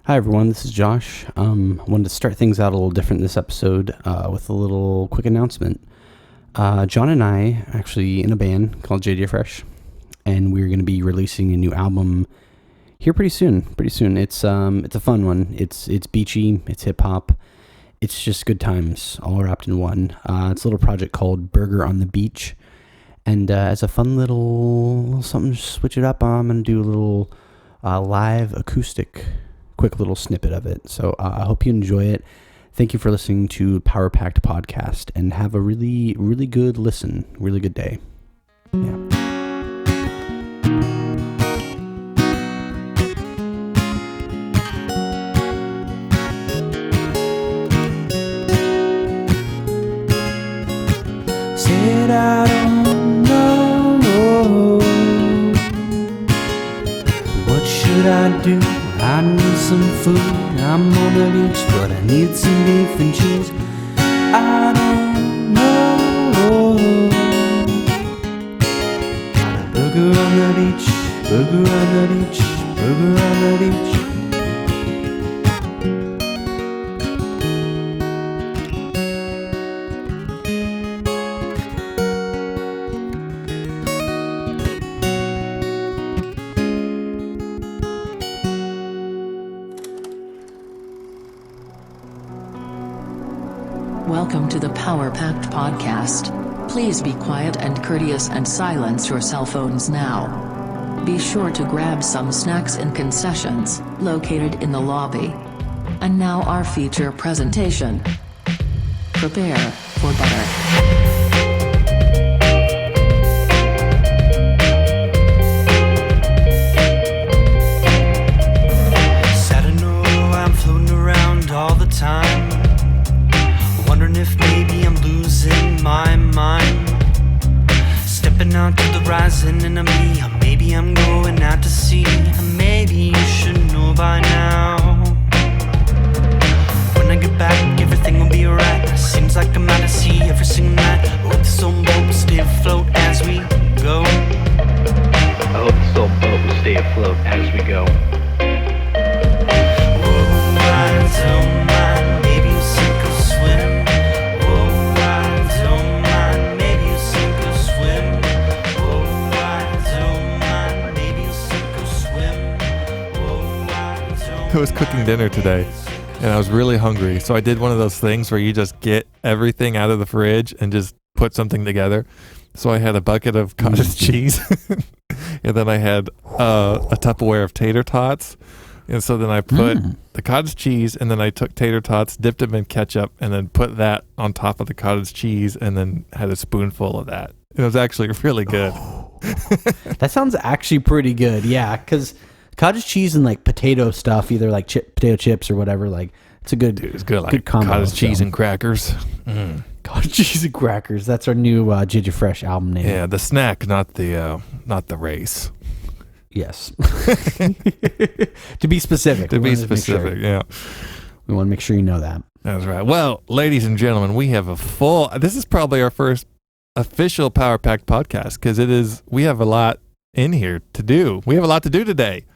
Hi everyone, this is Josh. Wanted to start things out a little different this episode with a little quick announcement. John and I are actually in a band called JJ Fresh, and we're going to be releasing a new album here pretty soon. It's a fun one. It's beachy, it's hip hop, it's just good times all wrapped in one. It's a little project called Burger on the Beach, and as a fun little something to switch it up, I'm going to do a little live acoustic. Quick little snippet of it. So I hope you enjoy it. Thank you for listening to Power Packed Podcast, and have a really, really good listen. Really good day. Yeah. Said I don't know. What should I do? I need some food, I'm on the beach, but I need some beef and cheese. I don't know. Got a burger on the beach, burger on the beach, burger on the beach. Welcome to the Power Packed Podcast. Please be quiet and courteous and silence your cell phones now. Be sure to grab some snacks and concessions, located in the lobby. And now our feature presentation. Prepare for better. If maybe I'm losing my mind, stepping out to the rising enemy, or maybe I'm going out to sea, or maybe you should know by now. When I get back, everything will be alright. Seems like I'm out to sea every single night. I hope this old boat will stay afloat as we go. I hope this old boat will stay afloat as we go. Oh, I don't mind, maybe you'll sink or swim. I was cooking dinner today and I was really hungry, so I did one of those things where you just get everything out of the fridge and just put something together. So I had a bucket of cottage cheese and then I had a Tupperware of tater tots, and so then I put the cottage cheese, and then I took tater tots, dipped them in ketchup, and then put that on top of the cottage cheese, and then had a spoonful of that. It was actually really good. That sounds actually pretty good. Yeah, because cottage cheese and like potato stuff, either like potato chips or whatever, like it's a good, it's good, like good combo. Cottage cheese and crackers. Cottage cheese and crackers. That's our new JJ Fresh album name. Yeah, the snack, not the race. Yes. To be specific. To be specific, yeah. We want to make sure you know that. That's right. Well, ladies and gentlemen, we have this is probably our first official Power Packed podcast, because we have a lot in here to do. We have a lot to do today.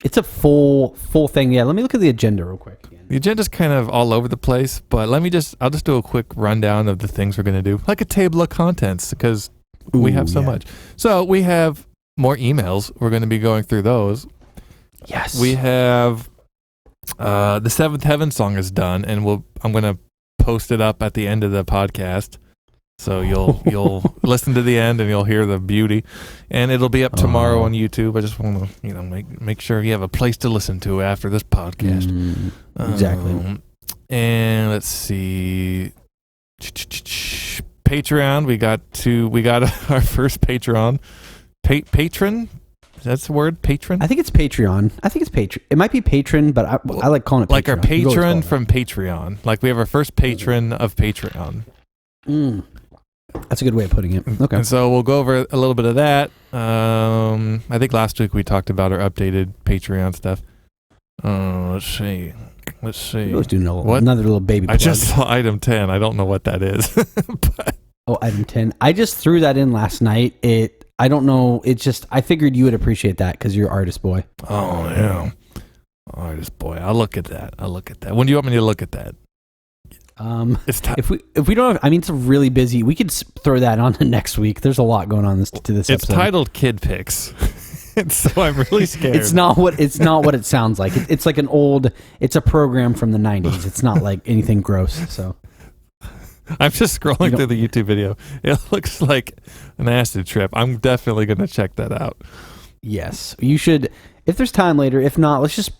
It's a full thing. Yeah, let me look at the agenda real quick. The agenda's kind of all over the place, but I'll just do a quick rundown of the things we're going to do, like a table of contents, because we have so much. So we have more emails. We're going to be going through those. Yes. We have the Seventh Heaven song is done, and I'm going to post it up at the end of the podcast. So you'll listen to the end and you'll hear the beauty, and it'll be up tomorrow on YouTube. I just want to make sure you have a place to listen to after this podcast. Exactly. And let's see, Patreon. We got our first Patreon. Patron. That's the word, patron. I think it's Patreon. It might be patron, but I like calling it Patreon. Like our patron from Patreon. Like we have our first patron of Patreon. That's a good way of putting it. Okay. And so we'll go over a little bit of that. I think last week we talked about our updated Patreon stuff. Let's see. Let's do another little baby plug. I just saw item 10. I don't know what that is. But. Oh, item 10. I just threw that in last night. I don't know. It's just, I figured you would appreciate that because you're artist boy. Oh, yeah. Artist boy. I'll look at that. When do you want me to look at that? It's if we don't have, I mean, it's really busy. We could throw that on to next week. There's a lot going on this It's episode. titled Kid Pics. So I'm really scared. It's not what it sounds like. It's like it's a program from the 90s. It's not like anything gross. So I'm just scrolling through the YouTube video. It looks like an acid trip. I'm definitely going to check that out. Yes, you should. If there's time later, if not, let's just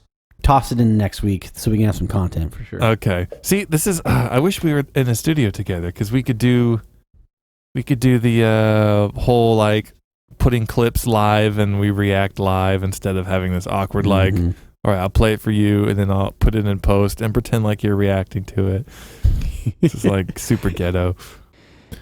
toss it in next week so we can have some content for sure. Okay. See, this is. I wish we were in a studio together because we could do the whole like putting clips live and we react live instead of having this awkward like. All right, I'll play it for you and then I'll put it in post and pretend like you're reacting to it. This is like super ghetto.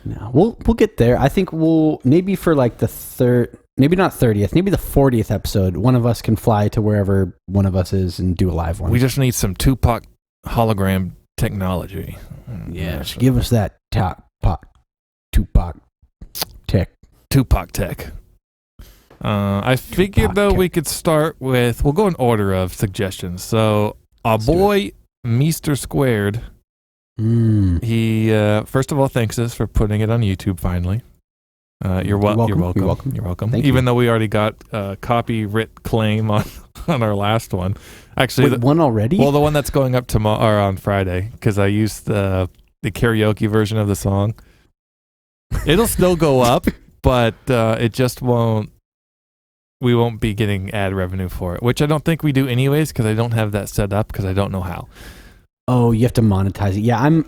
No, we'll get there. I think we'll maybe for like the maybe not 30th, maybe the 40th episode, one of us can fly to wherever one of us is and do a live one. We just need some Tupac hologram technology. Yeah, give us that Tupac tech. I figured though we could start with, we'll go in order of suggestions. So our boy Meester Squared, he first of all thanks us for putting it on YouTube finally. You're welcome. Even though we already got copyright claim on our last one. Actually, one already? Well, the one that's going up tomorrow or on Friday because I used the karaoke version of the song. It'll still go up, but it just won't. We won't be getting ad revenue for it, which I don't think we do anyways because I don't have that set up because I don't know how. Oh, you have to monetize it. Yeah,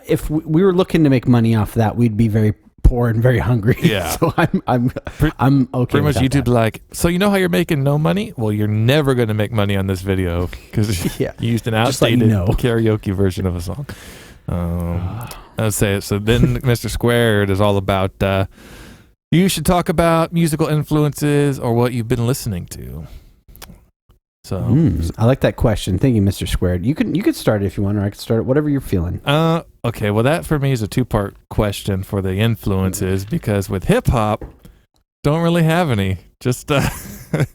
if we were looking to make money off that, we'd be very poor and very hungry. Yeah. So I'm okay. Pretty much YouTube's like, so you know how you're making no money? Well, you're never going to make money on this video because you used an outdated karaoke version of a song. Let's say it. So then Mr. Squared is all about you should talk about musical influences or what you've been listening to. So I like that question. Thank you, Mr. Squared. You could start it if you want, or I could start it, whatever you're feeling. Okay. Well, that for me is a 2-part question for the influences because with hip hop, don't really have any. Just it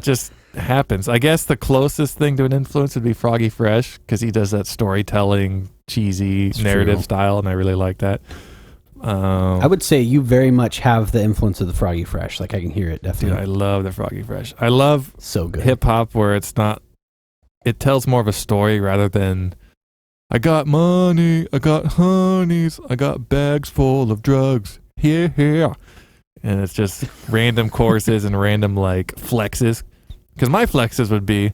just happens. I guess the closest thing to an influence would be Froggy Fresh because he does that storytelling, cheesy narrative style, and I really like that. I would say you very much have the influence of the Froggy Fresh. Like I can hear it definitely. Dude, I love the Froggy Fresh. I love so good hip hop where it tells more of a story rather than I got money, I got honeys, I got bags full of drugs. Here. And it's just random choruses and random like flexes. Because my flexes would be,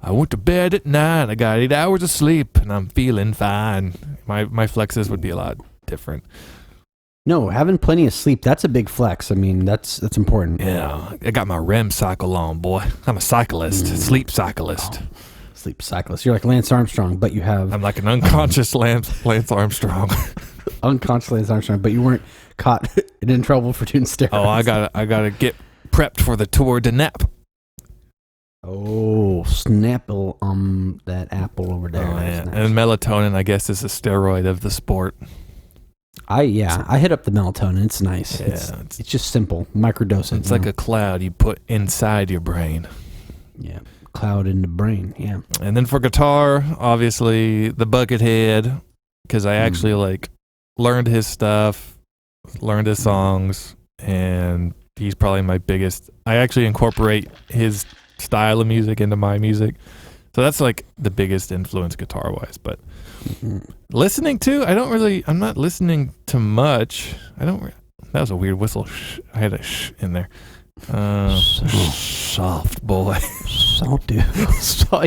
I went to bed at 9, I got 8 hours of sleep, and I'm feeling fine. My flexes would be a lot different. No, having plenty of sleep, that's a big flex. I mean, that's important. Yeah, I got my REM cycle on, boy. I'm a cyclist, sleep cyclist. Oh, sleep cyclist. You're like Lance Armstrong, but you have... I'm like an unconscious Lance Armstrong. Unconscious Lance Armstrong, but you weren't caught and in trouble for doing steroids. Oh, I gotta get prepped for the Tour de Nap. Oh, Snapple, that apple over there. Oh, yeah. Nice. And melatonin, I guess, is a steroid of the sport. I hit up the melatonin. It's nice. Yeah, it's just simple, microdosing. It's like a cloud you put inside your brain. Yeah, cloud in the brain. Yeah. And then for guitar, obviously the Buckethead, because I actually like learned his stuff, learned his songs, and he's probably my biggest. I actually incorporate his style of music into my music. So that's like the biggest influence guitar wise, but listening to, I'm not listening to much. That was a weird whistle. I had a in there. Soft boy. Soft dude. Saw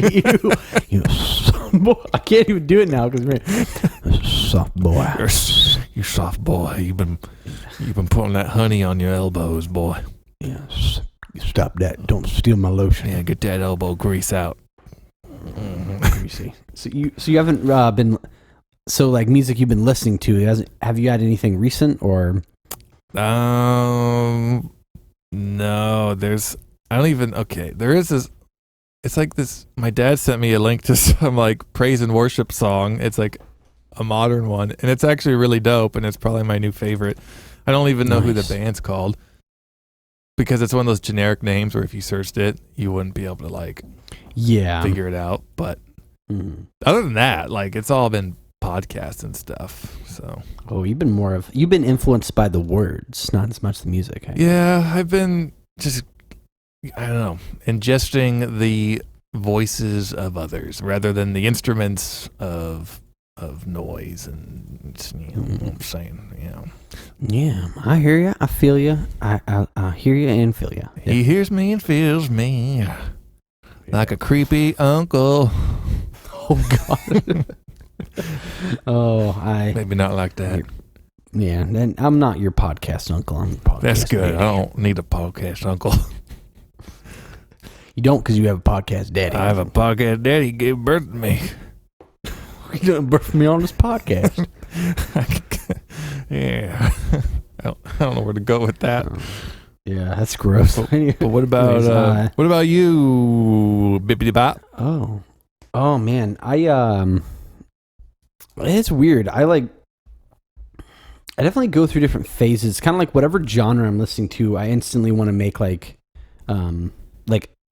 you soft boy. I can't even do it now because soft boy. You soft boy. You've been putting that honey on your elbows, boy. Yes. Stop that. Don't steal my lotion. Yeah, get that elbow grease out. Greasy. So you haven't been like music you've been listening to. Have you had anything recent or? No. There is this. It's like this. My dad sent me a link to some like praise and worship song. It's like a modern one, and it's actually really dope. And it's probably my new favorite. I don't even know who the band's called. because it's one of those generic names where if you searched it, you wouldn't be able to like Yeah. figure it out. But Mhm. other than that, like it's all been podcasts and stuff. So Oh, you've been influenced by the words, not as much the music. Eh? yeah, I've been just, I don't know, ingesting the voices of others rather than the instruments of noise, and you know what I'm saying, you know. Yeah, I hear you. I feel you. I hear you and feel you. Yeah. He hears me and feels me like a creepy uncle. Oh God. Maybe not like that. Yeah, then I'm not your podcast uncle. I'm your podcast. That's good. daddy. I don't need a podcast uncle. You don't because you have a podcast daddy. I have a podcast daddy. He gave birth to me. You done birthed me on this podcast. Yeah. I don't know where to go with that. Yeah, that's gross. But what about you, Bippity Bop? Oh man, it's weird. I definitely go through different phases. Kind of like whatever genre I'm listening to, I instantly want to make like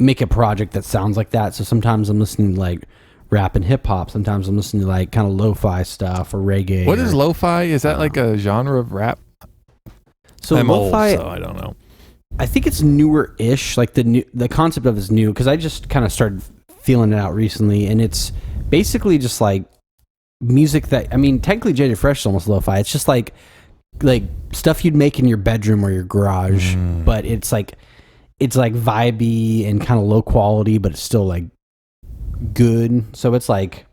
make a project that sounds like that. So sometimes I'm listening to like rap and hip hop. Sometimes I'm listening to like kind of lo-fi stuff or reggae. What is lo-fi? Is that like a genre of rap? So I'm lo-fi, old, so I don't know. I think it's newer-ish. Like the concept of it is new because I just kind of started feeling it out recently, and it's basically just like music that, I mean, technically JJ Fresh is almost lo-fi. It's just like stuff you'd make in your bedroom or your garage, but it's like vibey and kind of low quality, but it's still like good. So it's like,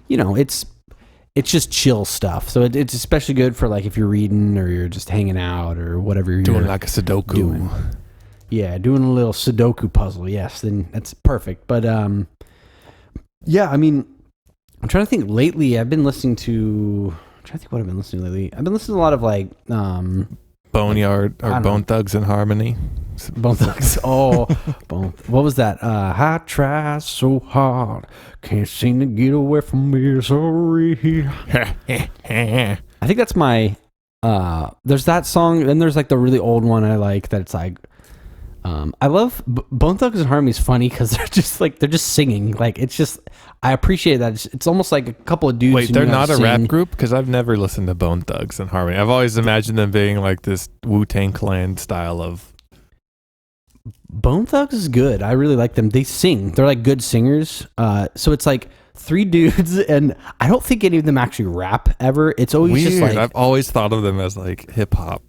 you know, it's just chill stuff. So it's especially good for like if you're reading or you're just hanging out or whatever you're doing, like a Sudoku. doing. Yeah, doing a little Sudoku puzzle. Yes, then that's perfect. But yeah, I mean, I'm trying to think. Lately, I've been listening to. I'm trying to think what I've been listening to lately. I've been listening to a lot of like Boneyard or Bone Thugs and Harmony. Bone Thugs. Oh, what was that? I try so hard, can't seem to get away from misery. I think that's my. There's that song, and there's like the really old one I like. That it's like. I love Bone Thugs and Harmony is funny because they're just singing. Like it's just, I appreciate that. It's almost like a couple of dudes. Wait, who they're know how not to a rap sing. group? Because I've never listened to Bone Thugs and Harmony. I've always imagined them being like this Wu-Tang Clan style of. Bone Thugs is good. I really like them. They sing. They're like good singers. So it's like three dudes, and I don't think any of them actually rap ever. It's always Weird. just like, I've always thought of them as like hip hop.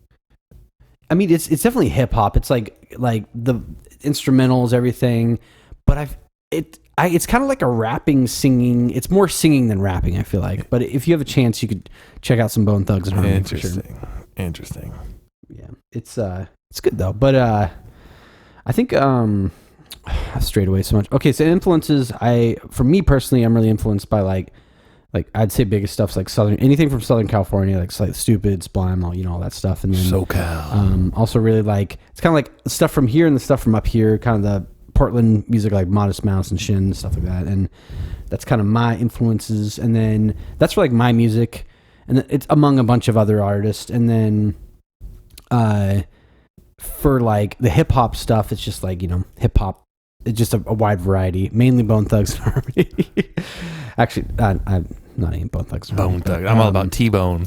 I mean, it's definitely hip hop. It's like the instrumentals, everything. But it's kind of like a rapping, singing. It's more singing than rapping, I feel like. But if you have a chance, you could check out some Bone Thugs and Harmony. Interesting. Yeah, it's good though. But I think I've strayed away so much. Okay, so influences. For me personally, I'm really influenced by like I'd say biggest stuff's like anything from Southern California, like Stupid, Sublime, all that stuff. And then SoCal. Also really like, it's kind of like stuff from here and the stuff from up here, kind of the Portland music, like Modest Mouse and Shin, stuff like that. And that's kind of my influences. And then that's for like my music, and it's among a bunch of other artists. And then for like the hip hop stuff, it's just like, hip hop. It's just a wide variety, mainly Bone Thugs and Harmony. Actually, I'm not even Bone Thugs. Bone Thugs. I'm all about T-Bone.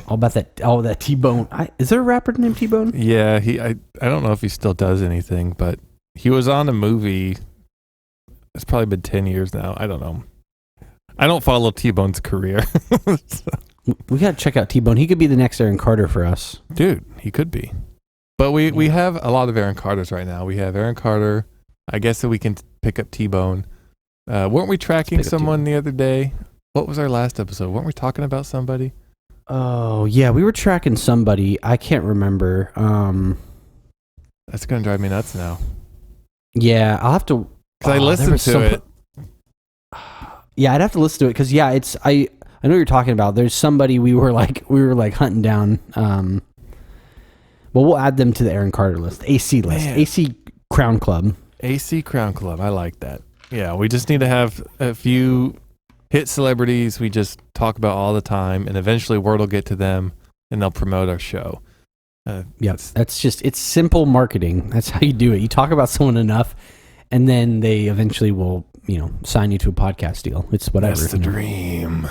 All about that. Oh, that T-Bone. Is there a rapper named T-Bone? Yeah, I don't know if he still does anything, but he was on a movie. It's probably been 10 years now. I don't know. I don't follow T-Bone's career. We got to check out T-Bone. He could be the next Aaron Carter for us. Dude, he could be. But we have a lot of Aaron Carters right now. We have Aaron Carter. I guess that we can pick up T-Bone. Weren't we tracking someone the other day? What was our last episode? Weren't we talking about somebody? Oh, yeah. We were tracking somebody. I can't remember. That's going to drive me nuts now. Yeah, I'll have to... Because I listened to it. Yeah, I'd have to listen to it because, yeah, it's... I know what you're talking about. There's somebody we were hunting down. Well, we'll add them to the Aaron Carter list. AC list. Man. AC Crown Club. AC Crown Club. I like that. Yeah, we just need to have a few hit celebrities we just talk about all the time, and eventually word will get to them, and they'll promote our show. Yep. That's just, it's simple marketing. That's how you do it. You talk about someone enough, and then they eventually will, sign you to a podcast deal. It's whatever. That's the dream.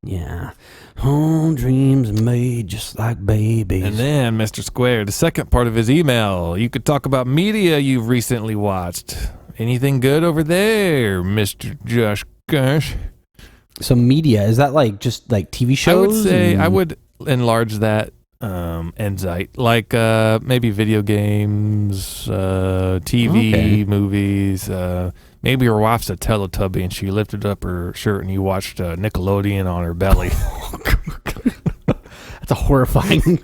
Yeah. Home dreams made just like babies. And then Mr. Square, the second part of his email, you could talk about media you've recently watched. Anything good over there, Mr. Josh Gosh? So media, is that like just like TV shows? I would say I would enlarge that insight, like maybe video games, TV, movies. Maybe your wife's a Teletubby and she lifted up her shirt and you watched Nickelodeon on her belly. That's a horrifying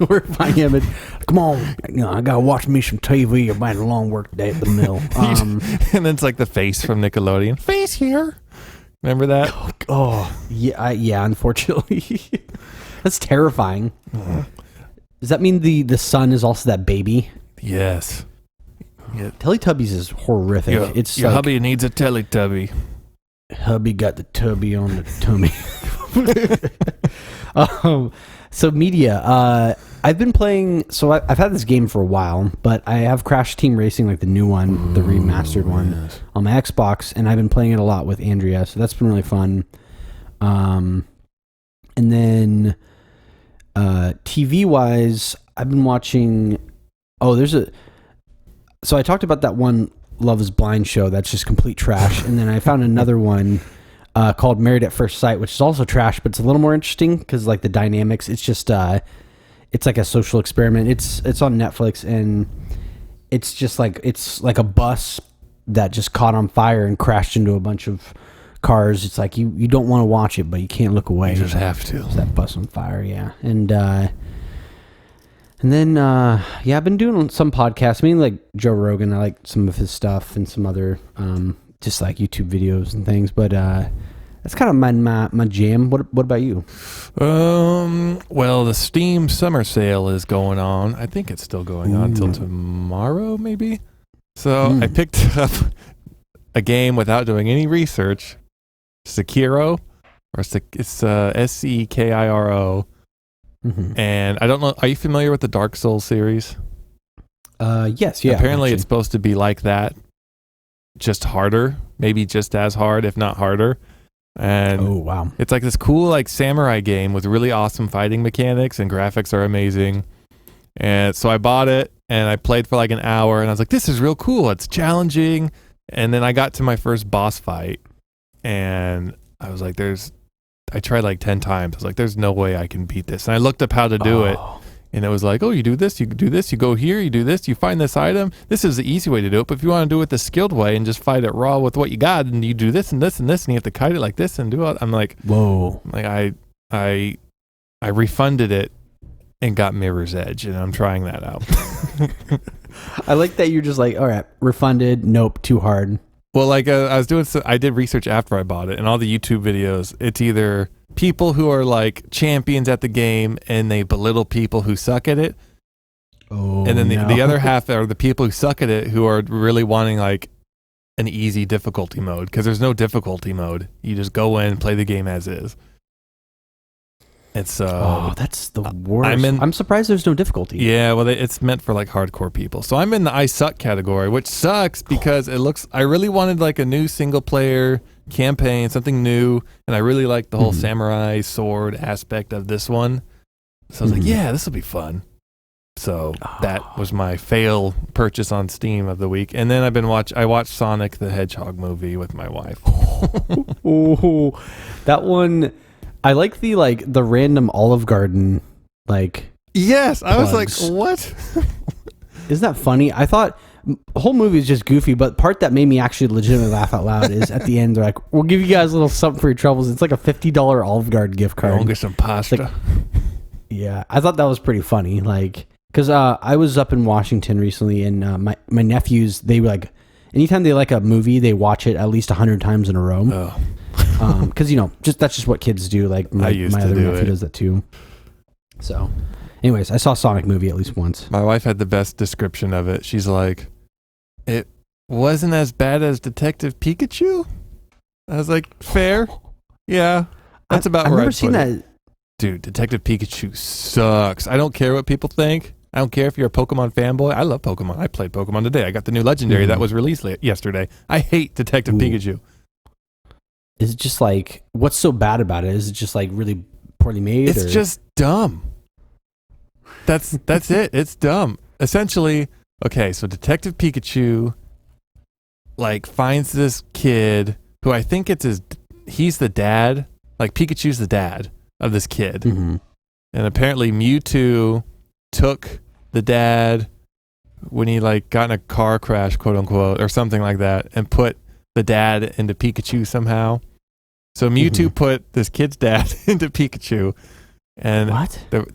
image. Come on, I gotta watch me some TV. I've had a long work day at the mill. And then it's like the face from Nickelodeon. Face here. Remember that? Oh, yeah, yeah. Unfortunately, that's terrifying. Does that mean the son is also that baby? Yes. Yeah. Teletubbies is horrific. Your like, hubby needs a Teletubby. Hubby got the tubby on the tummy. So media. I've been playing. So I've had this game for a while, but I have Crash Team Racing, like the new one, the remastered one, on my Xbox, and I've been playing it a lot with Andrea. So that's been really fun. And then TV wise, I've been watching. So I talked about that one Love Is Blind show that's just complete trash, and then I found another one called Married at First Sight, which is also trash, but it's a little more interesting because like the dynamics. It's just it's like a social experiment. It's on Netflix, and it's just like a bus that just caught on fire and crashed into a bunch of cars. It's like you don't want to watch it, but you can't look away. You just have to. It's that bus on fire, yeah. And then, I've been doing some podcasts. I mean, like Joe Rogan, I like some of his stuff and some other, just like YouTube videos and things. But that's kind of my jam. What about you? Well, the Steam summer sale is going on. I think it's still going on till tomorrow, maybe. So I picked up a game without doing any research. Sekiro, or it's Sekiro. Mm-hmm. And I don't know, are you familiar with the Dark Souls series? Yes, yeah. Apparently it's supposed to be like that, just harder, maybe just as hard, if not harder. And oh, wow. It's like this cool like samurai game with really awesome fighting mechanics, and graphics are amazing. And so I bought it and I played for like an hour, and I was like, this is real cool. It's challenging. And then I got to my first boss fight, and I was like, I tried like 10 times. I was like, there's no way I can beat this. And I looked up how to do it. And it was like, oh, you do this, you do this, you go here, you do this, you find this item. This is the easy way to do it. But if you want to do it the skilled way and just fight it raw with what you got, and you do this and this and this, and you have to kite it like this and do it. I'm like, whoa. Like I refunded it and got Mirror's Edge, and I'm trying that out. I like that you're just like, all right, refunded. Nope, too hard. Well, like I did research after I bought it, and all the YouTube videos, it's either people who are like champions at the game and they belittle people who suck at it. Oh, and then the other half are the people who suck at it who are really wanting like an easy difficulty mode, because there's no difficulty mode. You just go in, play the game as is. And so that's the worst. I'm surprised there's no difficulty. Yeah, well, it's meant for like hardcore people. So I'm in the I suck category, which sucks because I really wanted like a new single player campaign, something new, and I really liked the whole samurai sword aspect of this one. So I was like, yeah, this will be fun. So that was my fail purchase on Steam of the week. And then I watched Sonic the Hedgehog movie with my wife. Oh, that one. I like the random Olive Garden Yes, I was plugs. like, what? Isn't that funny? I thought the whole movie is just goofy, but the part that made me actually legitimately laugh out loud is at the end they're like, we'll give you guys a little something for your troubles. It's like a $50 Olive Garden gift card. I'll get some pasta. Yeah, I thought that was pretty funny. Because I was up in Washington recently, and my nephews, they were like, anytime they like a movie, they watch it at least 100 times in a row. Oh. Because that's just what kids do. Like my other nephew does that too. So, anyways, I saw Sonic movie at least once. My wife had the best description of it. She's like, it wasn't as bad as Detective Pikachu. I was like, fair, yeah, that's about. I've where never I'd seen put that. it. Dude, Detective Pikachu sucks. I don't care what people think. I don't care if you're a Pokemon fanboy. I love Pokemon. I played Pokemon today. I got the new Legendary that was released yesterday. I hate Detective Pikachu. Is it just like, what's so bad about it? Is it just like really poorly made? It's just dumb. That's it. It's dumb. Essentially, okay, so Detective Pikachu like finds this kid who I think he's the dad. Like Pikachu's the dad of this kid. Mm-hmm. And apparently Mewtwo took the dad when he like got in a car crash, quote unquote, or something like that, and put the dad into Pikachu somehow. So Mewtwo put this kid's dad into Pikachu. And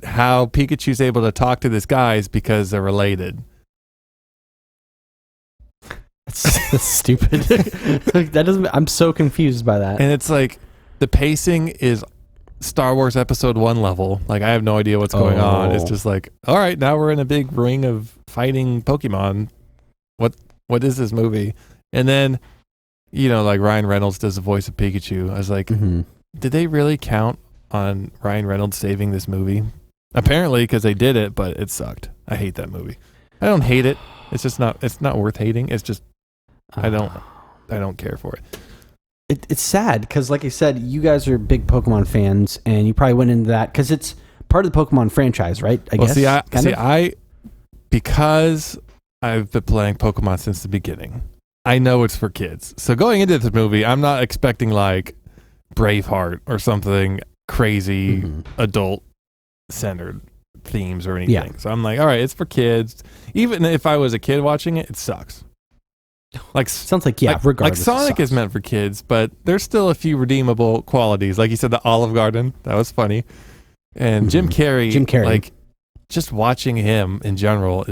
how Pikachu's able to talk to this guy is because they're related. That's stupid. Like, that doesn't. I'm so confused by that. And it's like the pacing is Star Wars Episode 1 level. Like I have no idea what's going on. It's just like, all right, now we're in a big ring of fighting Pokemon. What is this movie? And then, like Ryan Reynolds does the voice of Pikachu. I was like, did they really count on Ryan Reynolds saving this movie? Apparently, because they did it, but it sucked. I hate that movie. I don't hate it. It's just not. It's not worth hating. It's just I don't care for it. It's sad because, like I said, you guys are big Pokemon fans, and you probably went into that because it's part of the Pokemon franchise, right? I guess. Because I've been playing Pokemon since the beginning, I know it's for kids. So going into this movie, I'm not expecting like Braveheart or something crazy adult-centered themes or anything. Yeah. So I'm like, all right, it's for kids. Even if I was a kid watching it, it sucks. Like sounds like regardless. Like Sonic is meant for kids, but there's still a few redeemable qualities. Like you said, the Olive Garden, that was funny. And Jim Carrey, like just watching him in general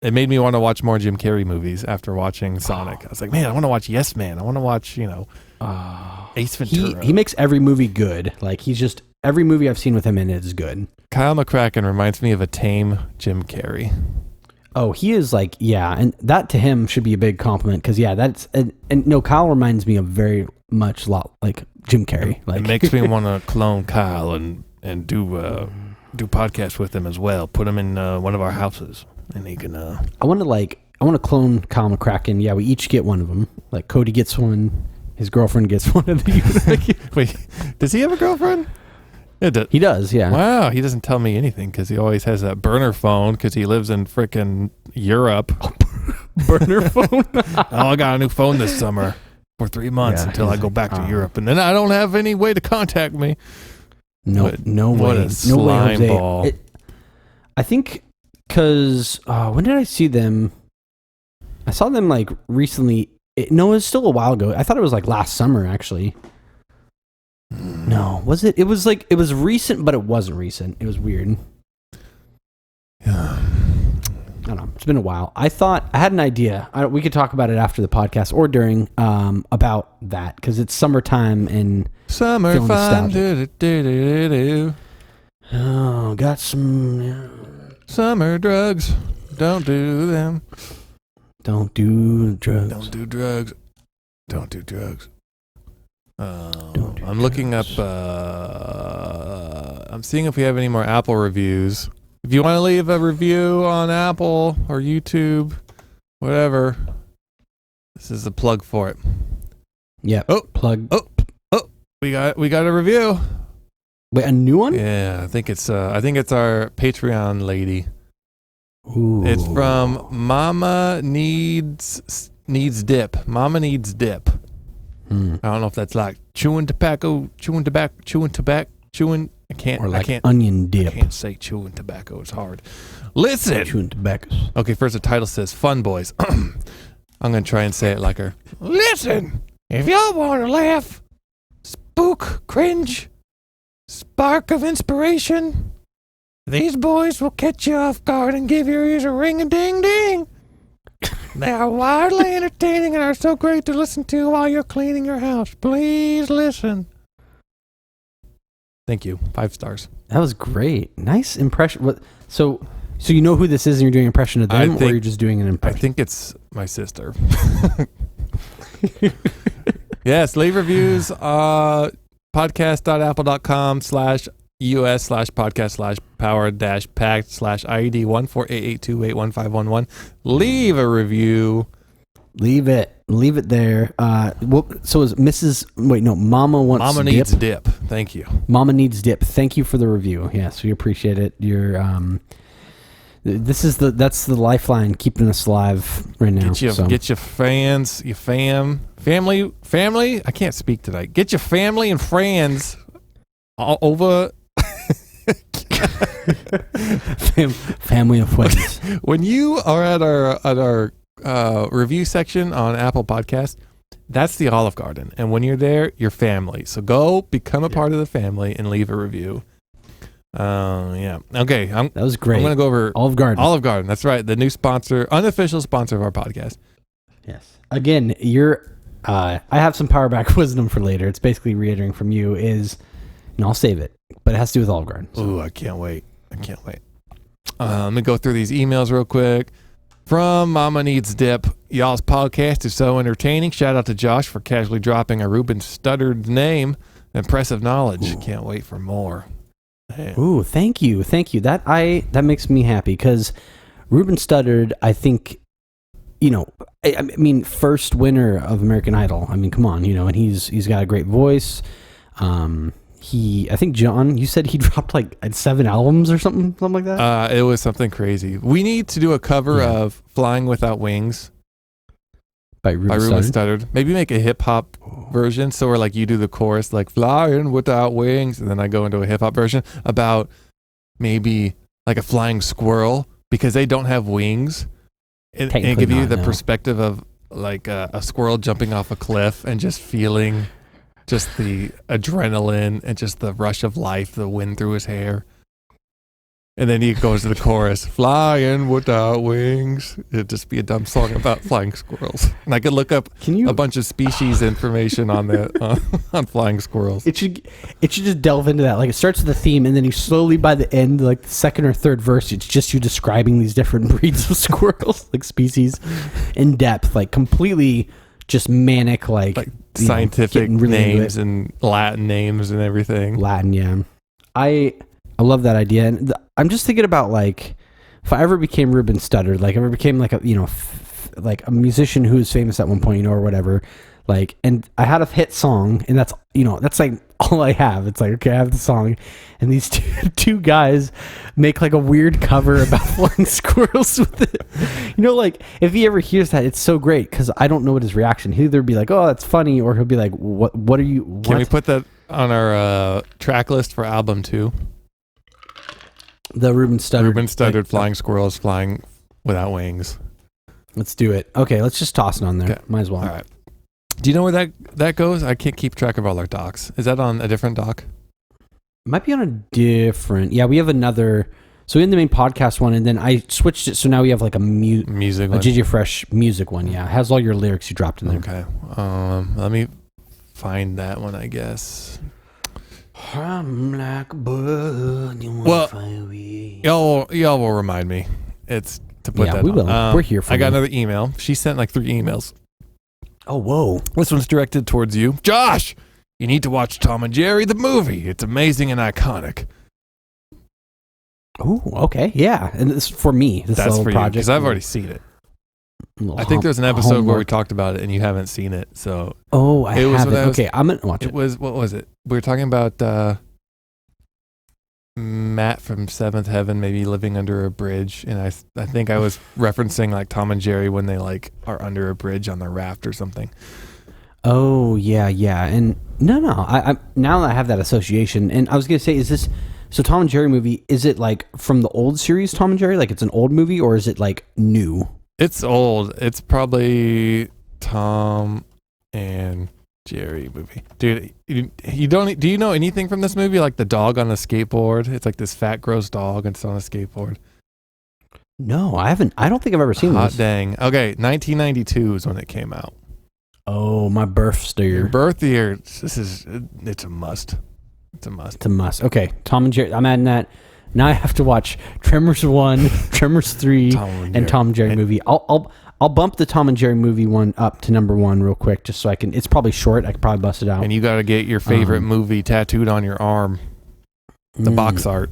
it made me want to watch more Jim Carrey movies after watching Sonic. I was like, man, I want to watch Yes Man. I want to watch, Ace Ventura. He makes every movie good. Like every movie I've seen with him in it is good. Kyle McCracken reminds me of a tame Jim Carrey. Oh, he is like, and that to him should be a big compliment because, that's, and no, Kyle reminds me of very much like Jim Carrey. Like, it makes me want to clone Kyle and do podcasts with him as well. Put him in one of our houses and he can. I want to clone Kyle McCracken. Yeah, we each get one of them. Like Cody gets one, his girlfriend gets one of the. Wait, does he have a girlfriend? He does, yeah. Wow, he doesn't tell me anything because he always has that burner phone because he lives in frickin' Europe. Burner phone? I got a new phone this summer for 3 months until I go back to Europe. And then I don't have any way to contact me. No way. What a slime ball. I think because, when did I see them? I saw them like recently. It was still a while ago. I thought it was like last summer, actually. No, was it? It was recent, but it wasn't recent. It was weird. I don't know. It's been a while. I had an idea. We could talk about it after the podcast or during about that because it's summertime and summer fun. Oh, got some summer drugs. Don't do them. Don't do drugs. Don't do drugs. Don't do drugs. I'm looking up. I'm seeing if we have any more Apple reviews. If you want to leave a review on Apple or YouTube, whatever, this is a plug for it. Yeah. Plug. Oh, we got a review. Wait, a new one? Yeah, I think it's our Patreon lady. Ooh. It's from Mama Needs Dip. Mama Needs Dip. I don't know if that's like chewing tobacco. I can't onion dip. I can't say chewing tobacco. It's hard. Listen. Chewing tobaccos. Okay, first the title says Fun Boys. I'm going to try and say it like her. Listen, if y'all want to laugh, spook, cringe, spark of inspiration, these boys will catch you off guard and give your ears a ring-a-ding-ding. They are wildly entertaining and are so great to listen to while you're cleaning your house. Please listen. Thank you. 5 stars. That was great. Nice impression. So you know who this is and you're doing an impression of them, or you're just doing an impression? I think it's my sister. Yes, leave reviews. Podcast.apple.com/ us/podcast/power-packed/IED 14882811511. Leave a review. Leave it there. So is Mama wants Mama dip. needs dip. Thank you. Mama needs dip. Thank you for the review. Yes, we appreciate it. That's the lifeline keeping us alive right now. Get your fans, your family. I can't speak tonight. Get your family and friends all over. Family and friends. When you are at our review section on Apple Podcast, that's the Olive Garden, and when you're there, you're family. So go become a part of the family and leave a review. Yeah. Okay. That was great. I'm going to go over Olive Garden. Olive Garden. That's right. The new sponsor, unofficial sponsor of our podcast. Yes. Again, I have some power back wisdom for later. It's basically reiterating from you and I'll save it, but it has to do with Olive Garden. So. Ooh, I can't wait. Let me go through these emails real quick. From Mama Needs Dip, y'all's podcast is so entertaining. Shout out to Josh for casually dropping a Ruben Studdard's name. Impressive knowledge. Ooh. Can't wait for more. Man. Ooh, thank you. That makes me happy because Ruben Studdard, I think, I mean, first winner of American Idol. I mean, come on, and he's got a great voice. I think John, you said he dropped like 7 albums or something like that. It was something crazy. We need to do a cover of "Flying Without Wings" by Ruben Studdard. Maybe make a hip hop version. So we're like, you do the chorus like "Flying Without Wings," and then I go into a hip hop version about maybe like a flying squirrel because they don't have wings, and give you the perspective of like a squirrel jumping off a cliff and just feeling just the adrenaline and just the rush of life, the wind through his hair. And then he goes to the chorus, "Flying without wings." It'd just be a dumb song about flying squirrels. And I could look up a bunch of species information on that on flying squirrels. It should just delve into that. Like it starts with the theme, and then you slowly, by the end, like the second or third verse, it's just you describing these different breeds of squirrels, like species, in depth, like completely just manic, like scientific names and Latin names and everything. Latin, yeah. I love that idea, and I'm just thinking about like if I ever became Ruben Studdard, like ever became like a like a musician who was famous at one point, or whatever, like, and I had a hit song, and that's like all I have. It's like, okay, I have the song, and these two guys make like a weird cover about flying squirrels with it. Like if he ever hears that, it's so great because I don't know what his reaction. He'll either be like, "Oh, that's funny," or he'll be like, "What are you?" What? Can we put that on our track list for album 2? The Ruben Studdard, flying squirrels flying without wings. Let's do it. Okay, let's just toss it on there. Okay. Might as well. All right. Do you know where that goes? I can't keep track of all our docs. Is that on a different doc? It might be on a different. Yeah, we have another. So we had the main podcast one, and then I switched it. So now we have like a music one. A JJ Fresh music one. Yeah, it has all your lyrics you dropped in there. Okay. Let me find that one, I guess. I'm like a bird. Y'all will remind me. It's to put that. We will. We're here for. I got another email. She sent like 3 emails. Oh, whoa! This one's directed towards you, Josh. You need to watch Tom and Jerry the movie. It's amazing and iconic. Oh, okay, yeah. And this for me. That's for project because I've already seen it. I think there's an episode where we talked about it and you haven't seen it. So I haven't. Okay, I'm gonna watch it. What was it? We were talking about Matt from Seventh Heaven maybe living under a bridge, and I think I was referencing like Tom and Jerry when they like are under a bridge on the raft or something. Oh yeah, and no. I now that I have that association, and I was gonna say, is this so Tom and Jerry movie? Is it like from the old series Tom and Jerry? Like it's an old movie, or is it like new? It's old. It's probably Tom and Jerry movie. Dude, you don't. Do you know anything from this movie? Like the dog on a skateboard. It's like this fat, gross dog, and it's on a skateboard. No, I haven't. I don't think I've ever seen this. Hot dang. Okay, 1992 is when it came out. Oh, my birth year. Your birth year. It's a must. It's a must. Okay, Tom and Jerry. I'm adding that. Now I have to watch Tremors 1, Tremors 3, and Tom and Jerry movie. I'll bump the Tom and Jerry movie one up to number 1 real quick, just so I can. It's probably short. I could probably bust it out. And you got to get your favorite movie tattooed on your arm. The box art.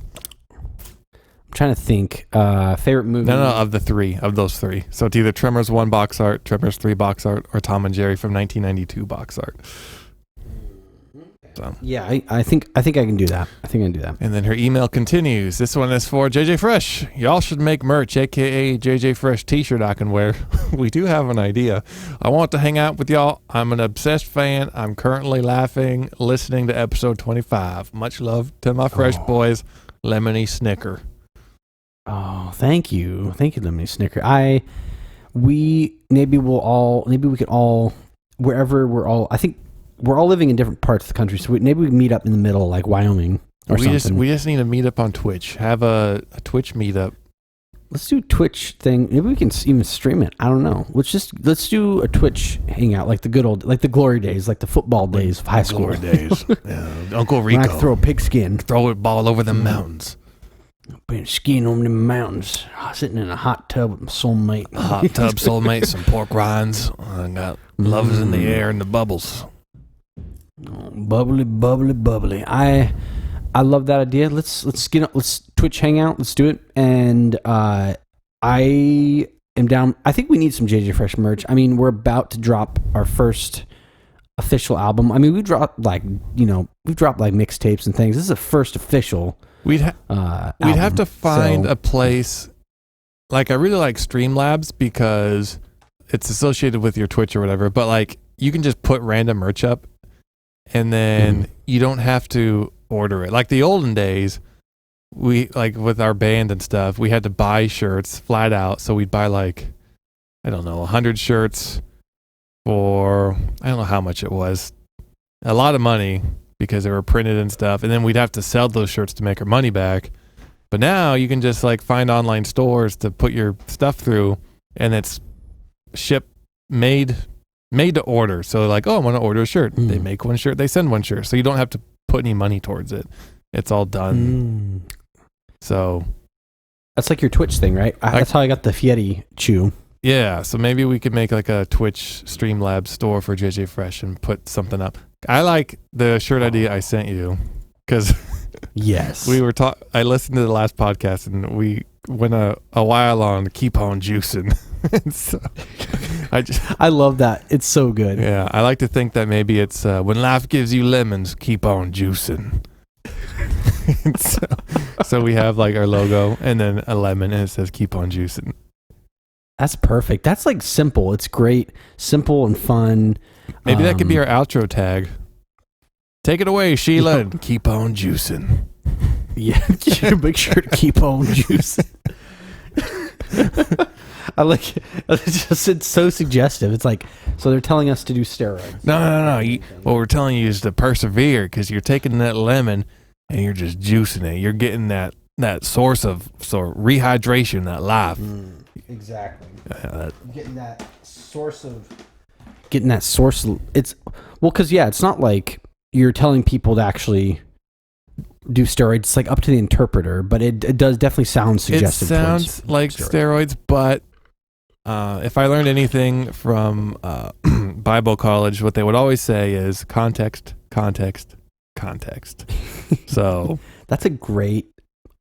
I'm trying to think. Favorite movie? No, of the three, of those three. So it's either Tremors 1 box art, Tremors 3 box art, or Tom and Jerry from 1992 box art. So. Yeah, I think I can do that. I think I can do that. And then her email continues. This one is for JJ Fresh. Y'all should make merch, aka JJ Fresh t-shirt I can wear. We do have an idea. I want to hang out with y'all. I'm an obsessed fan. I'm currently laughing, listening to episode 25. Much love to my Fresh boys, Lemony Snicker. Oh, thank you, Lemony Snicker. We could all, wherever we're all. I think we're all living in different parts of the country, so maybe we meet up in the middle, like Wyoming or something. We just need to meet up on Twitch. Have a Twitch meetup. Let's do a Twitch thing. Maybe we can even stream it. I don't know. Let's do a Twitch hangout, like the good old, like the glory days, like the football days of high school. Glory days. Yeah. Uncle Rico. When I throw a pigskin, throw a ball over the mountains. Been skiing over the mountains, sitting in a hot tub with my soulmate. A hot tub soulmate, some pork rinds. I got love's in the air and the bubbles. Oh, bubbly, bubbly, bubbly. I love that idea. Let's get up. Let's Twitch hangout. Let's do it. And I am down. I think we need some JJ Fresh merch. I mean, we're about to drop our first official album. I mean, we've dropped like mixtapes and things. This is the first official. We'd have to find a place. Like, I really like Streamlabs because it's associated with your Twitch or whatever. But like, you can just put random merch up, and then you don't have to order it. Like the olden days, we like with our band and stuff, we had to buy shirts flat out. So we'd buy like, I don't know, 100 shirts for, I don't know how much it was, a lot of money because they were printed and stuff. And then we'd have to sell those shirts to make our money back. But now you can just like find online stores to put your stuff through, and it's made to order. So like, oh, I want to order a shirt. They make one shirt, they send one shirt. So you don't have to put any money towards it. It's all done. So that's like your Twitch thing, right? That's how I got the Fieri chew. Yeah. So maybe we could make like a Twitch Streamlabs store for JJ Fresh and put something up. I like the shirt idea I sent you because yes, I listened to the last podcast and we went a while on keep on juicing. So I love that. It's so good. Yeah, I like to think that maybe it's when life gives you lemons, keep on juicing. so we have like our logo and then a lemon and it says keep on juicing. That's perfect. That's like simple. It's great, simple and fun. Maybe that could be our outro tag. Take it away, Sheila. And keep on juicing. Yeah, make sure to keep on juicing. I like it. It's so suggestive. It's like, so they're telling us to do steroids. No. What we're telling you is to persevere because you're taking that lemon and you're just juicing it. You're getting that source of rehydration, that life. Exactly. Getting that source. It's because it's not like you're telling people to actually do steroids. It's like up to the interpreter, but it does definitely sound suggestive. It sounds like steroids, but if I learned anything from Bible college, what they would always say is context. So that's a great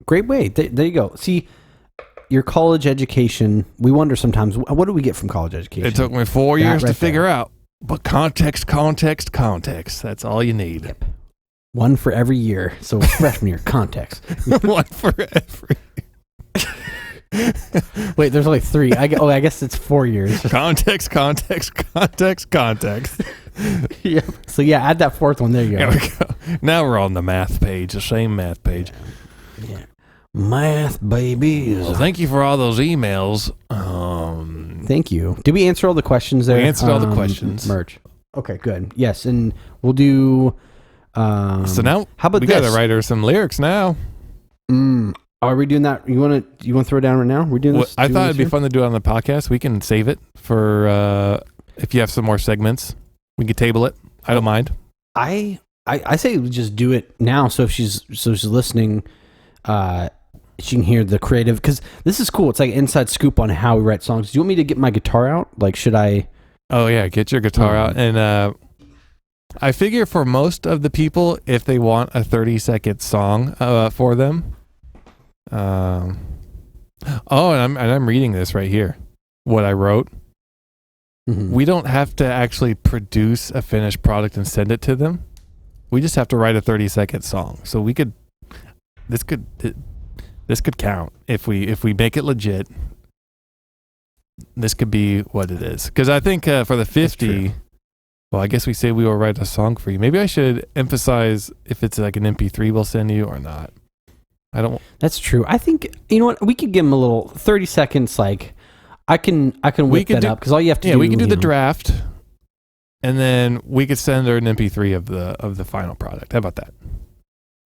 way. There you go. See, your college education, we wonder sometimes, what do we get from college education? It took me 4 years to figure out, but context. That's all you need. Yep. One for every year. So freshman year, context. One for every. Wait, there's only 3. I guess it's 4 years. Context. Yeah. So add that 4th one. There you go. There we go. Now we're on the math page, the same math page. Yeah. Math babies. Well, thank you for all those emails. Thank you. Did we answer all the questions there? We answered all the questions. Merch. Okay, good. Yes, and we'll do. So now, how about we this? got to write her some lyrics now. Are we doing that? You want to throw it down right now? We're doing this. I thought it'd be fun to do it on the podcast. We can save it for if you have some more segments. We can table it. I don't mind. I say we just do it now. So if she's listening, she can hear the creative, because this is cool. It's like an inside scoop on how we write songs. Do you want me to get my guitar out? Like, should I? Oh yeah, get your guitar out and I figure for most of the people, if they want a 30-second song for them, and I'm reading this right here, what I wrote. Mhm. We don't have to actually produce a finished product and send it to them. We just have to write a 30-second song. So this could count if we make it legit. This could be what it is. Because I think for the 50, well, I guess we say we will write a song for you. Maybe I should emphasize if it's like an MP3 we'll send you or not. I don't. That's true. I think, you know what, we could give them a little 30 seconds. Like, I can whip that up because all you have to do. Yeah, we can do the draft, and then we could send her an MP3 of the final product. How about that?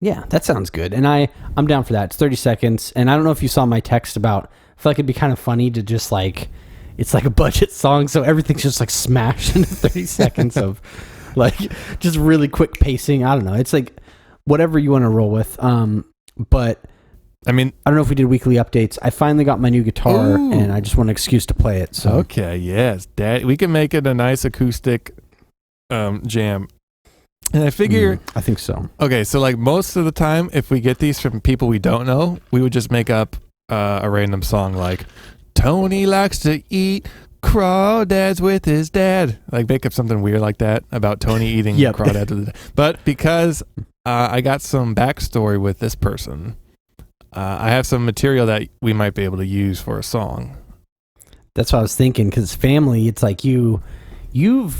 Yeah, that sounds good. And I'm down for that. It's 30 seconds. And I don't know if you saw my text about, I feel like it'd be kind of funny to just like, it's like a budget song. So everything's just like smashed into 30 seconds of like just really quick pacing. I don't know. It's like whatever you want to roll with. But I mean, I don't know if we did weekly updates. I finally got my new guitar and I just want an excuse to play it. So okay, yes. We can make it a nice acoustic jam. And I figure, I think so. Okay, so like most of the time, if we get these from people we don't know, we would just make up a random song like Tony likes to eat crawdads with his dad. Like make up something weird like that about Tony eating crawdads with his dad. But because I got some backstory with this person, I have some material that we might be able to use for a song. That's what I was thinking, because family, it's like you've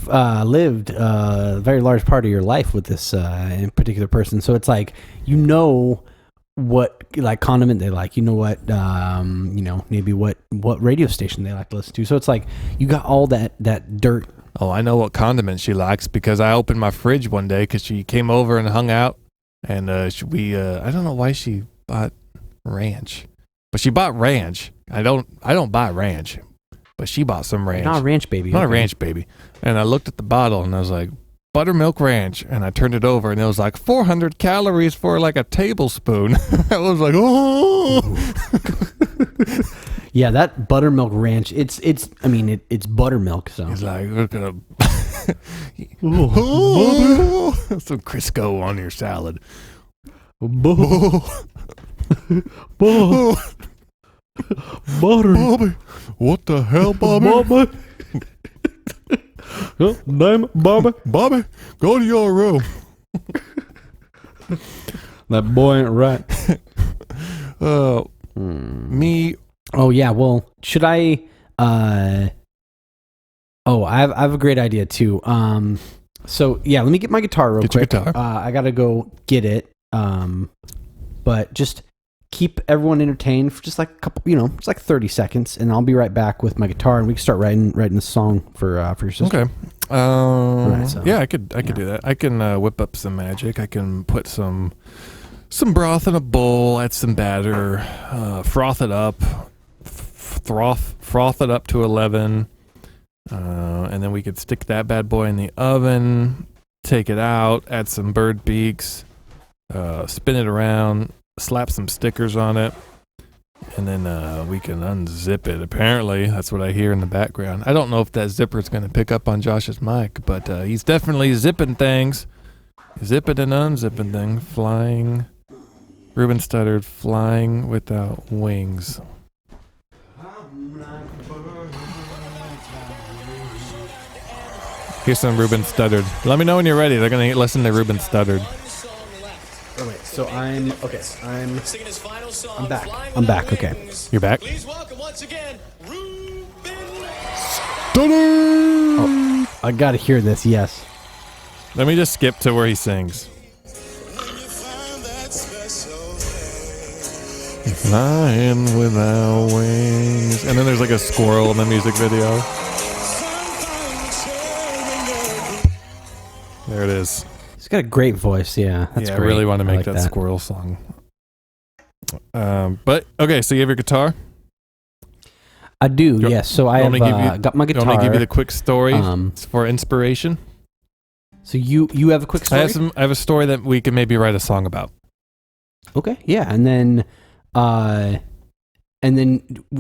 lived a very large part of your life with this particular person. So it's like, you know what like condiment they like, you know what, maybe what radio station they like to listen to. So it's like, you got all that dirt. Oh, I know what condiment she likes because I opened my fridge one day because she came over and hung out, and I don't know why she bought ranch, but she bought ranch. I don't buy ranch, but she bought some ranch. Not a ranch baby. Not a ranch baby. And I looked at the bottle and I was like, buttermilk ranch, and I turned it over and it was like 400 calories for like a tablespoon. I was like, oh. Yeah, that buttermilk ranch. It's buttermilk. So he's like, we're gonna some Crisco on your salad. Butter. Bobby, what the hell, Bobby? Damn it, Bobby. Bobby, go to your room. That boy ain't right. Me. Oh yeah. Well, should I? I have a great idea too. So yeah, let me get my guitar real quick. Your guitar. I gotta go get it. But just keep everyone entertained for just like a couple, it's like 30 seconds, and I'll be right back with my guitar, and we can start writing the song for your sister. Okay. Right, so, yeah, I could do that. I can whip up some magic. I can put some broth in a bowl, add some batter, froth it up, froth it up to 11, and then we could stick that bad boy in the oven, take it out, add some bird beaks, spin it around, slap some stickers on it, and then we can unzip it. Apparently, that's what I hear in the background. I don't know if that zipper is going to pick up on Josh's mic, but he's definitely zipping things. Zipping and unzipping things. Flying. Ruben stuttered, flying without wings. Here's some Ruben stuttered. Let me know when you're ready. They're going to listen to Ruben stuttered. Oh wait, so I'm back. I'm back. Okay, you're back. Please welcome once again, Ruben. Oh, I gotta hear this. Yes. Let me just skip to where he sings. Flying without wings, and then there's like a squirrel in the music video. There it is. He's got a great voice. Yeah, that's I great. really want to make like that squirrel song. But okay, so you have your guitar. I do. Yes. So I have got my guitar. Want me to give you the quick story for inspiration? So you have a quick story? I have a story that we can maybe write a song about. Okay. Yeah, and then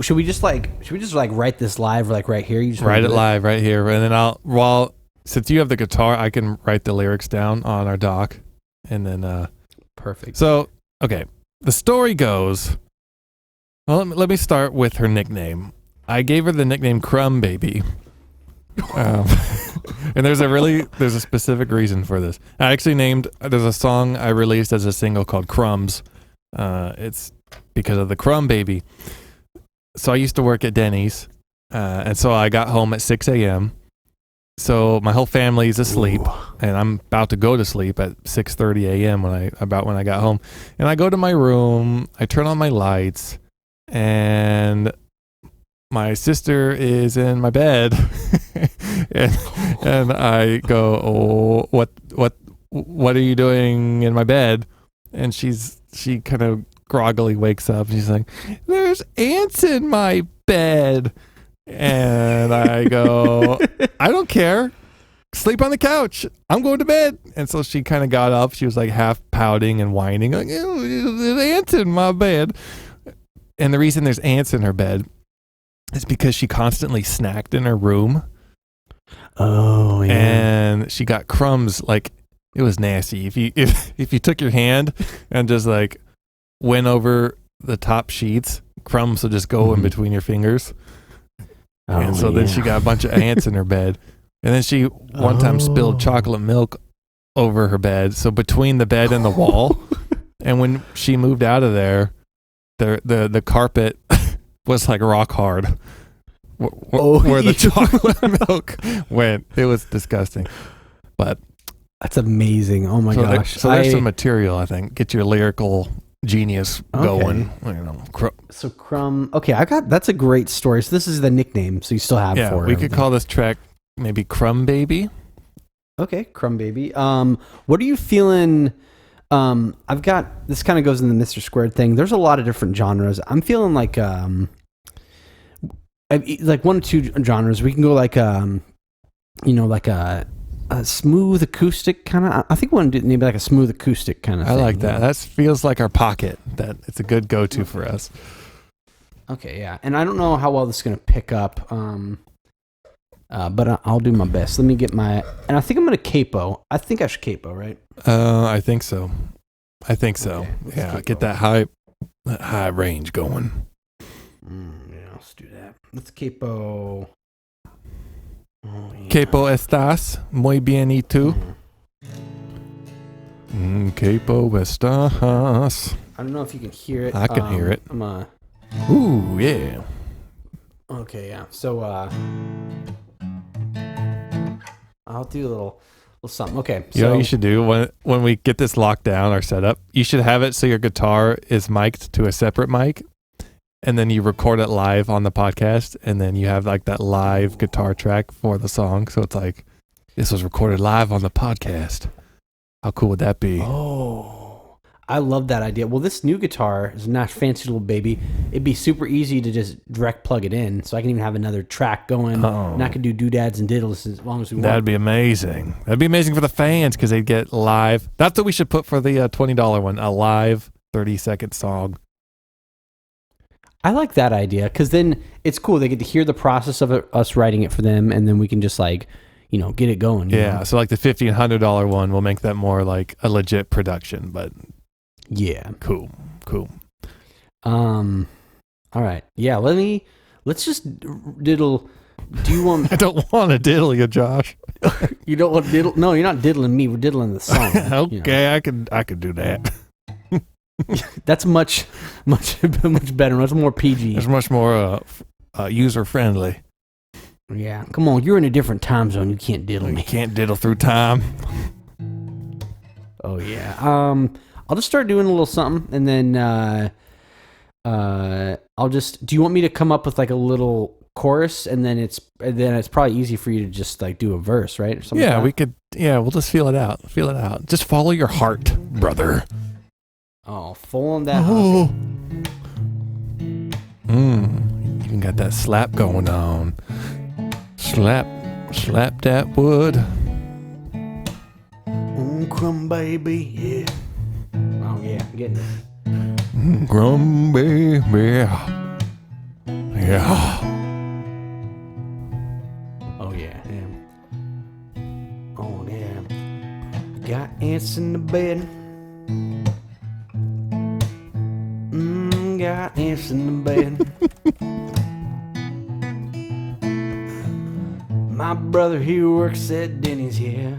should we just write this live, like right here? You just write it live right here, and then since you have the guitar, I can write the lyrics down on our doc, and then Perfect. So okay, the story goes. Well, let me start with her nickname. I gave her the nickname Crumb Baby. And there's a specific reason for this. I actually there's a song I released as a single called Crumbs. It's because of the Crumb Baby. So I used to work at Denny's, and so I got home at 6 a.m. So my whole family's asleep, and I'm about to go to sleep at 6:30 a.m. when I got home. And I go to my room, I turn on my lights, and my sister is in my bed. and I go, "Oh, what are you doing in my bed?" And she kind of groggily wakes up, and she's like, "There's ants in my bed." And I go, "I don't care. Sleep on the couch. I'm going to bed." And so she kind of got up. She was like half pouting and whining, like, "There's ants in my bed." And the reason there's ants in her bed is because she constantly snacked in her room. Oh, yeah. And she got crumbs. Like, it was nasty. If you took your hand and just like went over the top sheets, crumbs would just go in between your fingers. And so then she got a bunch of ants in her bed. And then she one time spilled chocolate milk over her bed. So between the bed and the wall. And when she moved out of there, the carpet was like rock hard. Where the chocolate milk went. It was disgusting. But that's amazing. Oh my gosh. So there's some material, I think. Get your lyrical genius going. So Crumb. Okay, that's a great story. So this is the nickname. So you still have for her. We could call this track maybe Crumb Baby. Okay, Crumb Baby. What are you feeling? I've got this. Kind of goes in the Mr. Squared thing. There's a lot of different genres. I'm feeling like one or two genres. We can go like like a smooth acoustic kind of. I think we want to do maybe like a smooth acoustic kind of thing. I like that. That feels like our pocket. That it's a good go-to for us. Okay, yeah. And I don't know how well this is going to pick up, but I'll do my best. Let me get and I think I'm going to capo. I think I should capo, right? I think so. Okay, yeah, capo. Get that high range going. Yeah, let's do that. Let's capo. Oh, yeah. Capo estás muy bien y tú. Capo estás. I don't know if you can hear it. I can hear it. Ooh, yeah. Okay, yeah. So I'll do a little something. Okay. You know what you should do when we get this locked down, our setup? You should have it so your guitar is mic'd to a separate mic, and then you record it live on the podcast, and then you have like that live guitar track for the song. So it's like, this was recorded live on the podcast. How cool would that be? Oh, I love that idea. Well, this new guitar is not fancy little baby. It'd be super easy to just direct plug it in, so I can even have another track going. And I can do doodads and diddles as long as we want. That'd be amazing. That'd be amazing for the fans because they'd get live. That's what we should put for the $20 one, a live 30-second song. I like that idea because then it's cool. They get to hear the process of us writing it for them, and then we can just like, get it going. You know? So like the $50 and $100 one, we'll make that more like a legit production. But yeah, cool. All right. Yeah. Let's just diddle. Do you want? I don't want to diddle you, Josh. You don't want to diddle? No, you're not diddling me. We're diddling the song. Okay, I could do that. That's much better. Much more PG. It's much more user friendly. Yeah, come on. You're in a different time zone. You can't diddle me. You can't diddle through time. Oh yeah. I'll just start doing a little something, and then I'll just. Do you want me to come up with like a little chorus, and then it's probably easy for you to just like do a verse, right? Or something Yeah, like we could. Yeah, we'll just feel it out. Just follow your heart, brother. Oh, full on that. Oh. Even got that slap going on. Slap that wood. Crumb baby, yeah. Oh yeah, I'm getting it. Crumb baby, yeah. Oh yeah, Got ants in the bed. Got ants in the bed. My brother, he works at Denny's, yeah.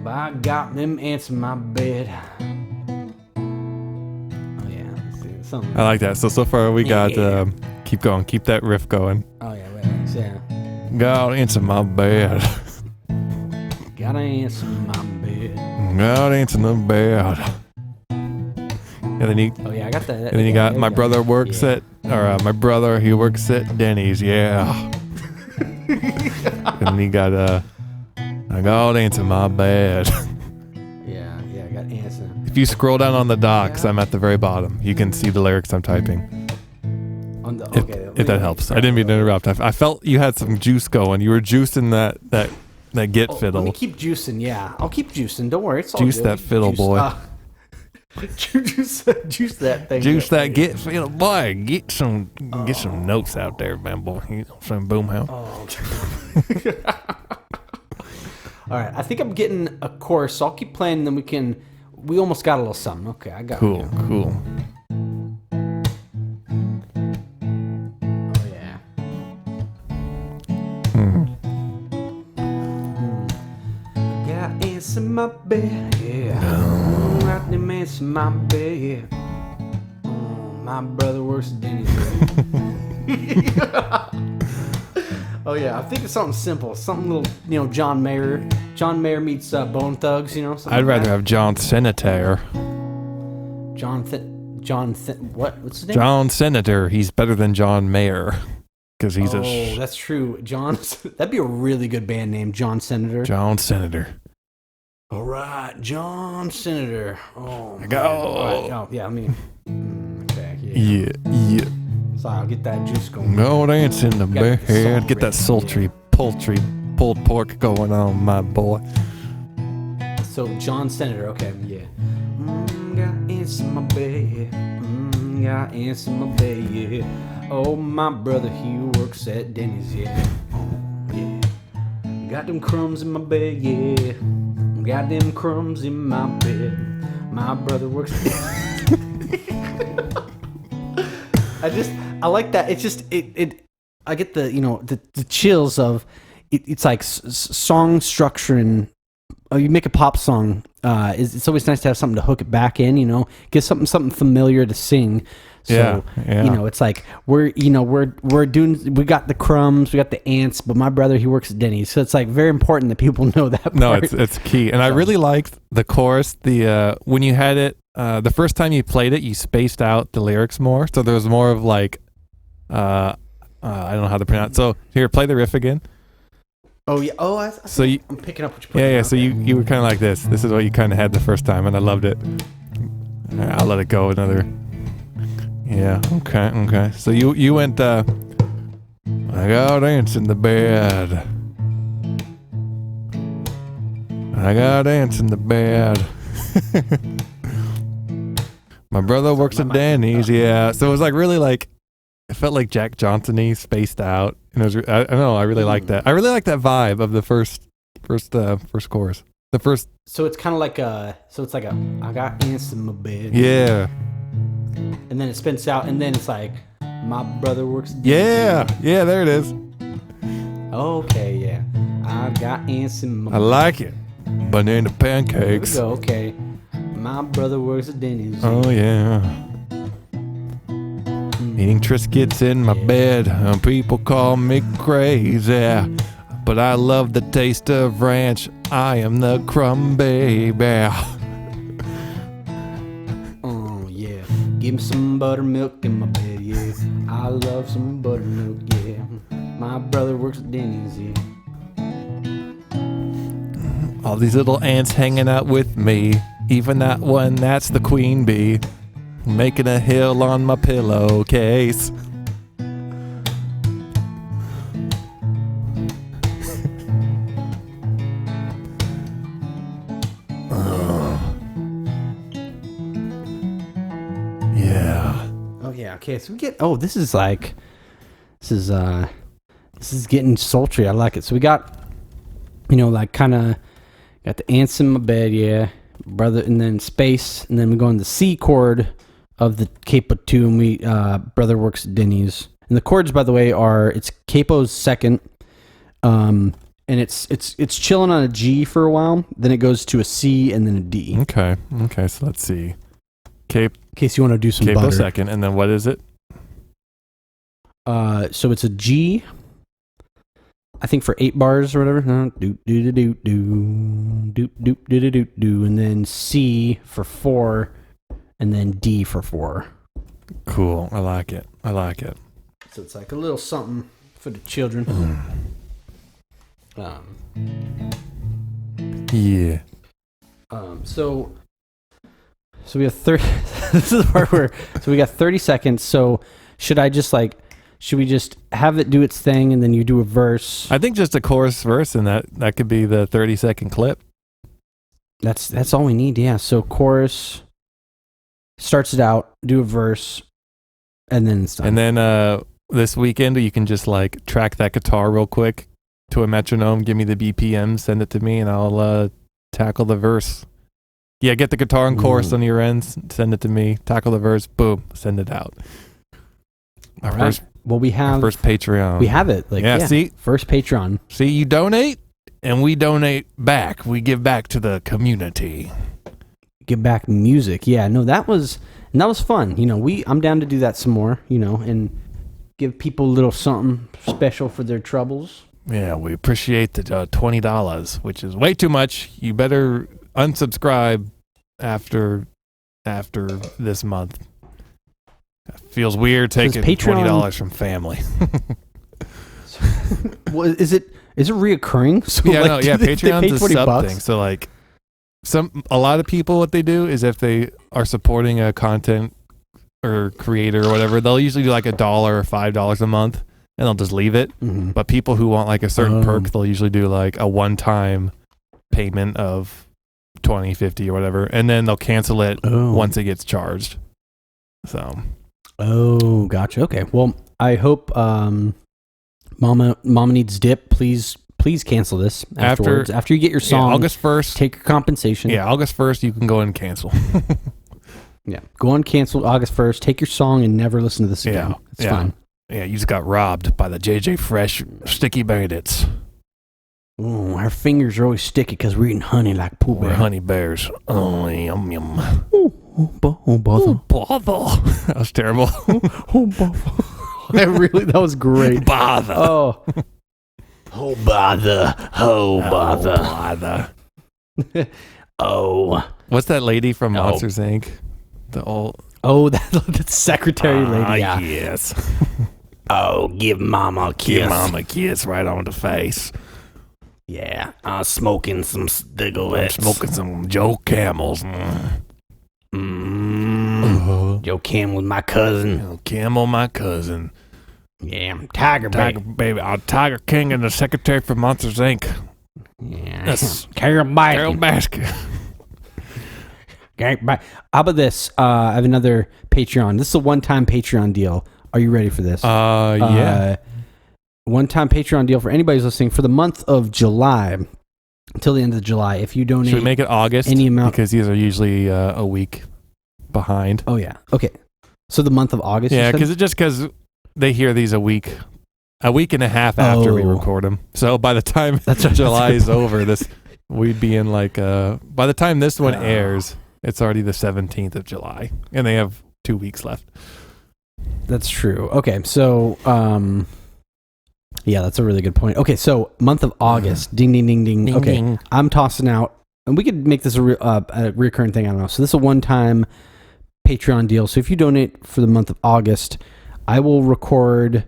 But I got them ants in my bed. Oh yeah, something. I like that. So far we got keep going, keep that riff going. Oh yeah, wait, yeah. Got ants in my bed. Got ants in my bed. Got ants in the bed. And then you, Oh yeah, I got that. and then you got my brother works at, or my brother he works at Denny's, yeah. And then you got I got ants in my bed. Yeah, I got ants in. If you scroll down on the docs, I'm at the very bottom. You can see the lyrics I'm typing. On the, If that helps. I didn't mean to interrupt. I felt you had some juice going. You were juicing that git fiddle. Let me keep juicing. Yeah, I'll keep juicing. Don't worry, it's all Juice good. that fiddle, boy. Juice that thing. Juice that git fiddle, boy. Get some notes out there, man, boy. You know, some boomhound. Oh. All right, I think I'm getting a chorus, so I'll keep playing, and then we almost got a little something. Okay, I got it. Cool. Oh, yeah. Got ants in my bed, yeah. Got them ants in my bed, yeah. My brother works at Denny's. Oh yeah, I think it's something simple, something little, John Mayer. John Mayer meets Bone Thugs, something. I'd rather have John Senator. What? What's his name? John Senator. He's better than John Mayer because he's that's true. John. That'd be a really good band name, John Senator. John Senator. All right, John Senator. Oh, Go. Right. Oh yeah, I mean. Okay. Yeah. So I'll get that juice going. No dance in the Gotta get the bed. salt Get that ready, sultry, poultry, pulled pork going on, my boy. So John Senator. Okay. Yeah. Got ants in my bed. Got ants in my bed. Yeah. Oh, my brother, he works at Denny's. Yeah. Oh, yeah. Got them crumbs in my bed. Yeah. Got them crumbs in my bed. My brother works at Denny's. I like that. It's just I get the the chills of it's like song structure and you make a pop song. It's always nice to have something to hook it back in. Get something familiar to sing. So yeah. It's like we're doing. We got the crumbs, we got the ants, but my brother he works at Denny's. So it's like very important that people know that part. No, it's key. And I really liked the chorus. The when you had it the first time you played it, you spaced out the lyrics more, so there was more of like I don't know how to pronounce. So here, play the riff again. Oh yeah. Oh, I'm picking up what you're putting. Yeah. out So there. you were kind of like this. This is what you kind of had the first time, and I loved it. I'll let it go another. Yeah. Okay. So you went. I got ants in the bed. I got ants in the bed. My brother works at Danny's. Yeah. So it was like really like. It felt like Jack Johnson-y, spaced out, and it was. I don't know. I really like that. I really like that vibe of the first chorus. The first. So it's kind of like I got ants in my bed. Yeah. And then it spins out, and then it's like, my brother works. Yeah. There it is. Okay, yeah. I got ants in my. I like it. Banana pancakes. There we go. Okay. My brother works at Denny's. Oh yeah. Eating Triscuits in my bed. People call me crazy, but I love the taste of ranch. I am the Crumb baby. Oh yeah. Give me some buttermilk in my bed, yeah. I love some buttermilk, yeah. My brother works at Denny's, yeah. All these little ants hanging out with me. Even that one, that's the queen bee. Making a hill on my pillowcase. Yeah. Oh yeah. Okay. So we get. Oh, this is getting sultry. I like it. So we got, like kind of Got the ants in my bed, yeah. Brother, and then space, and then we go on the C chord of the capo 2, and we brother works at Denny's. And the chords, by the way, it's capo's second, and it's chilling on a G for a while. Then it goes to a C and then a D. Okay. So let's see. In case you want to do some Capo butter. second, and then what is it? So it's a G, I think for 8 bars or whatever. Do do do do do do do do do do, and then C for 4, and then D for 4. Cool. I like it. So it's like a little something for the children. Yeah. So we have 30. This is the part where. So we got 30 seconds. So should we just have it do its thing and then you do a verse? I think just a chorus verse, and that could be the 30-second clip. That's all we need. Yeah. So chorus starts it out, do a verse, and then it's done. And then this weekend you can just like track that guitar real quick to a metronome, give me the BPM, send it to me, and I'll tackle the verse. Yeah, get the guitar and chorus on your ends, send it to me, tackle the verse, boom, send it out. Our first Patreon. We have it. See? First Patreon. See, you donate, and we donate back. We give back to the community. Give back music. Yeah, no, that was fun. You know, I'm down to do that some more, you know, and give people a little something special for their troubles. Yeah, we appreciate the $20, which is way too much. You better unsubscribe after this month. It feels weird taking $20 from family. Well, is it reoccurring? So Patreon's a sub $20? thing. So like a lot of people, what they do is if they are supporting a content or creator or whatever, they'll usually do like $1 or $5 a month, and they'll just leave it. Mm-hmm. But people who want like a certain perk, they'll usually do like a one-time payment of $20, $50 or whatever, and then they'll cancel it once it gets charged. So. Oh, gotcha. Okay. Well, I hope Mama needs dip. Please cancel this afterwards. After you get your song, August 1st, take your compensation. Yeah, August 1st, you can go and cancel. Yeah, go on cancel August 1st. Take your song and never listen to this again. It's fine. Yeah, you just got robbed by the JJ Fresh Sticky Bandits. Ooh, our fingers are always sticky because we're eating honey like Pooh Bear. We're honey bears. Oh, yum, yum. Oh, bother. That was terrible. That was great. Bother. Oh, bother. Oh, bother. Bother. Oh. What's that lady from Monsters, Inc.? The old... Oh, that secretary lady. Yeah. Yes. Oh, give Mama a kiss. Give Mama a kiss right on the face. Yeah. Smoking some cigarettes. Smoking some Joe Camels. Joe Camel, my cousin. Joe Camel, my cousin. Yeah, Tiger Baby. Our Tiger King and the secretary for Monsters, Inc. Yeah. That's Carol Baskin. How about this? I have another Patreon. This is a one-time Patreon deal. Are you ready for this? Yeah. One-time Patreon deal for anybody who's listening for the month of July until the end of July. If you donate, should we make it August? Any amount, because these are usually a week behind. Oh yeah. Okay. So the month of August. Yeah, because they hear these a week and a half after we record them. So by the time July is over, we'd be in like by the time this one airs, it's already the 17th of July, and they have 2 weeks left. That's true. Okay, so yeah, that's a really good point. Okay, so month of August, ding ding ding ding. Ding, okay, ding. I'm tossing out, and we could make this a recurring thing. I don't know. So this is a one-time Patreon deal. So if you donate for the month of August, I will record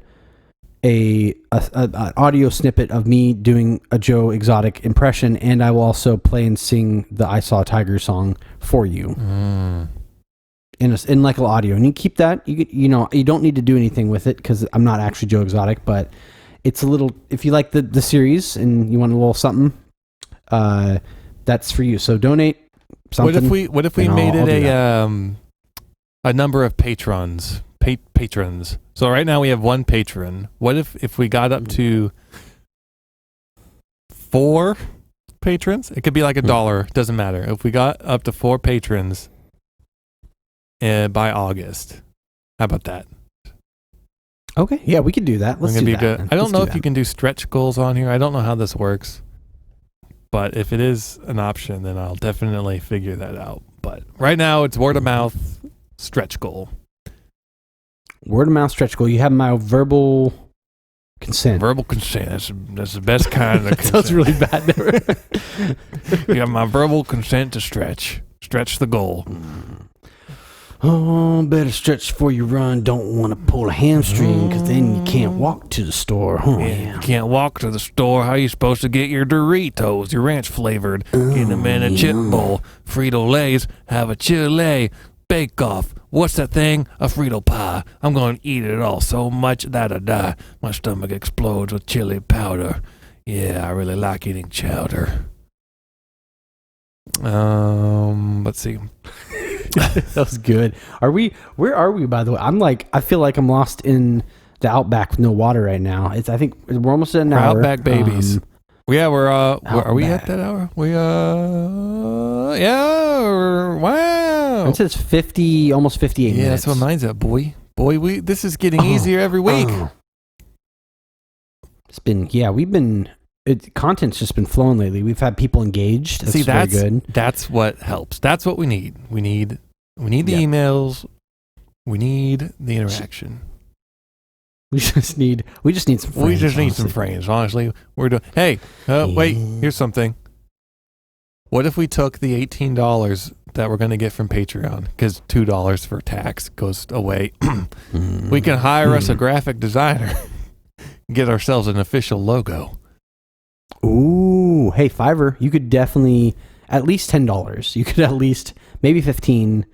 an audio snippet of me doing a Joe Exotic impression, and I will also play and sing the I Saw a Tiger song for you in like audio. And you keep that. You don't need to do anything with it because I'm not actually Joe Exotic, but it's a little. If you like the series and you want a little something, that's for you. So donate something. What if we made it a number of patrons? Patrons. So right now we have one patron. What if we got up to 4 patrons, it could be like $1. Doesn't matter. If we got up to 4 patrons by August, how about that? Okay, yeah, we could do that. Let's do that. Good. I don't Let's know do if you that. can do stretch goals on here. I don't know how this works. But if it is an option, then I'll definitely figure that out. But right now, it's word of mouth stretch goal. Word of mouth stretch goal. You have my verbal consent. Verbal consent. That's the best kind of That consent. sounds really bad. You have my verbal consent to stretch. Stretch the goal. Oh, better stretch before you run. Don't want to pull a hamstring because then you can't walk to the store. Oh, yeah. You can't walk to the store. How are you supposed to get your Doritos, your ranch flavored? Get them in a chip bowl. Frito-Lays, have a chile. Bake Off. What's that thing? A Frito pie. I'm going to eat it all so much that I die. My stomach explodes with chili powder. Yeah, I really like eating chowder. Let's see. That was good. Where are we, by the way? I feel like I'm lost in the outback with no water right now. I think we're almost at an We're hour. Outback babies. We're are we at Outback. that hour? Wow. It says 50, almost 58 Yeah, minutes. that's what mine's at, boy. Boy, this is getting easier every week. It's been, content's just been flowing lately. We've had people engaged. That's very good. That's what helps. That's what we need. We need the emails. We need the interaction. We just need some friends. We just need honestly. some friends, honestly. We're doing. Hey, wait. Here's something. What if we took the $18 that we're going to get from Patreon, because $2 for tax goes away? We can hire us a graphic designer, get ourselves an official logo. Ooh, hey, Fiverr, you could definitely at least $10. You could at least maybe 15,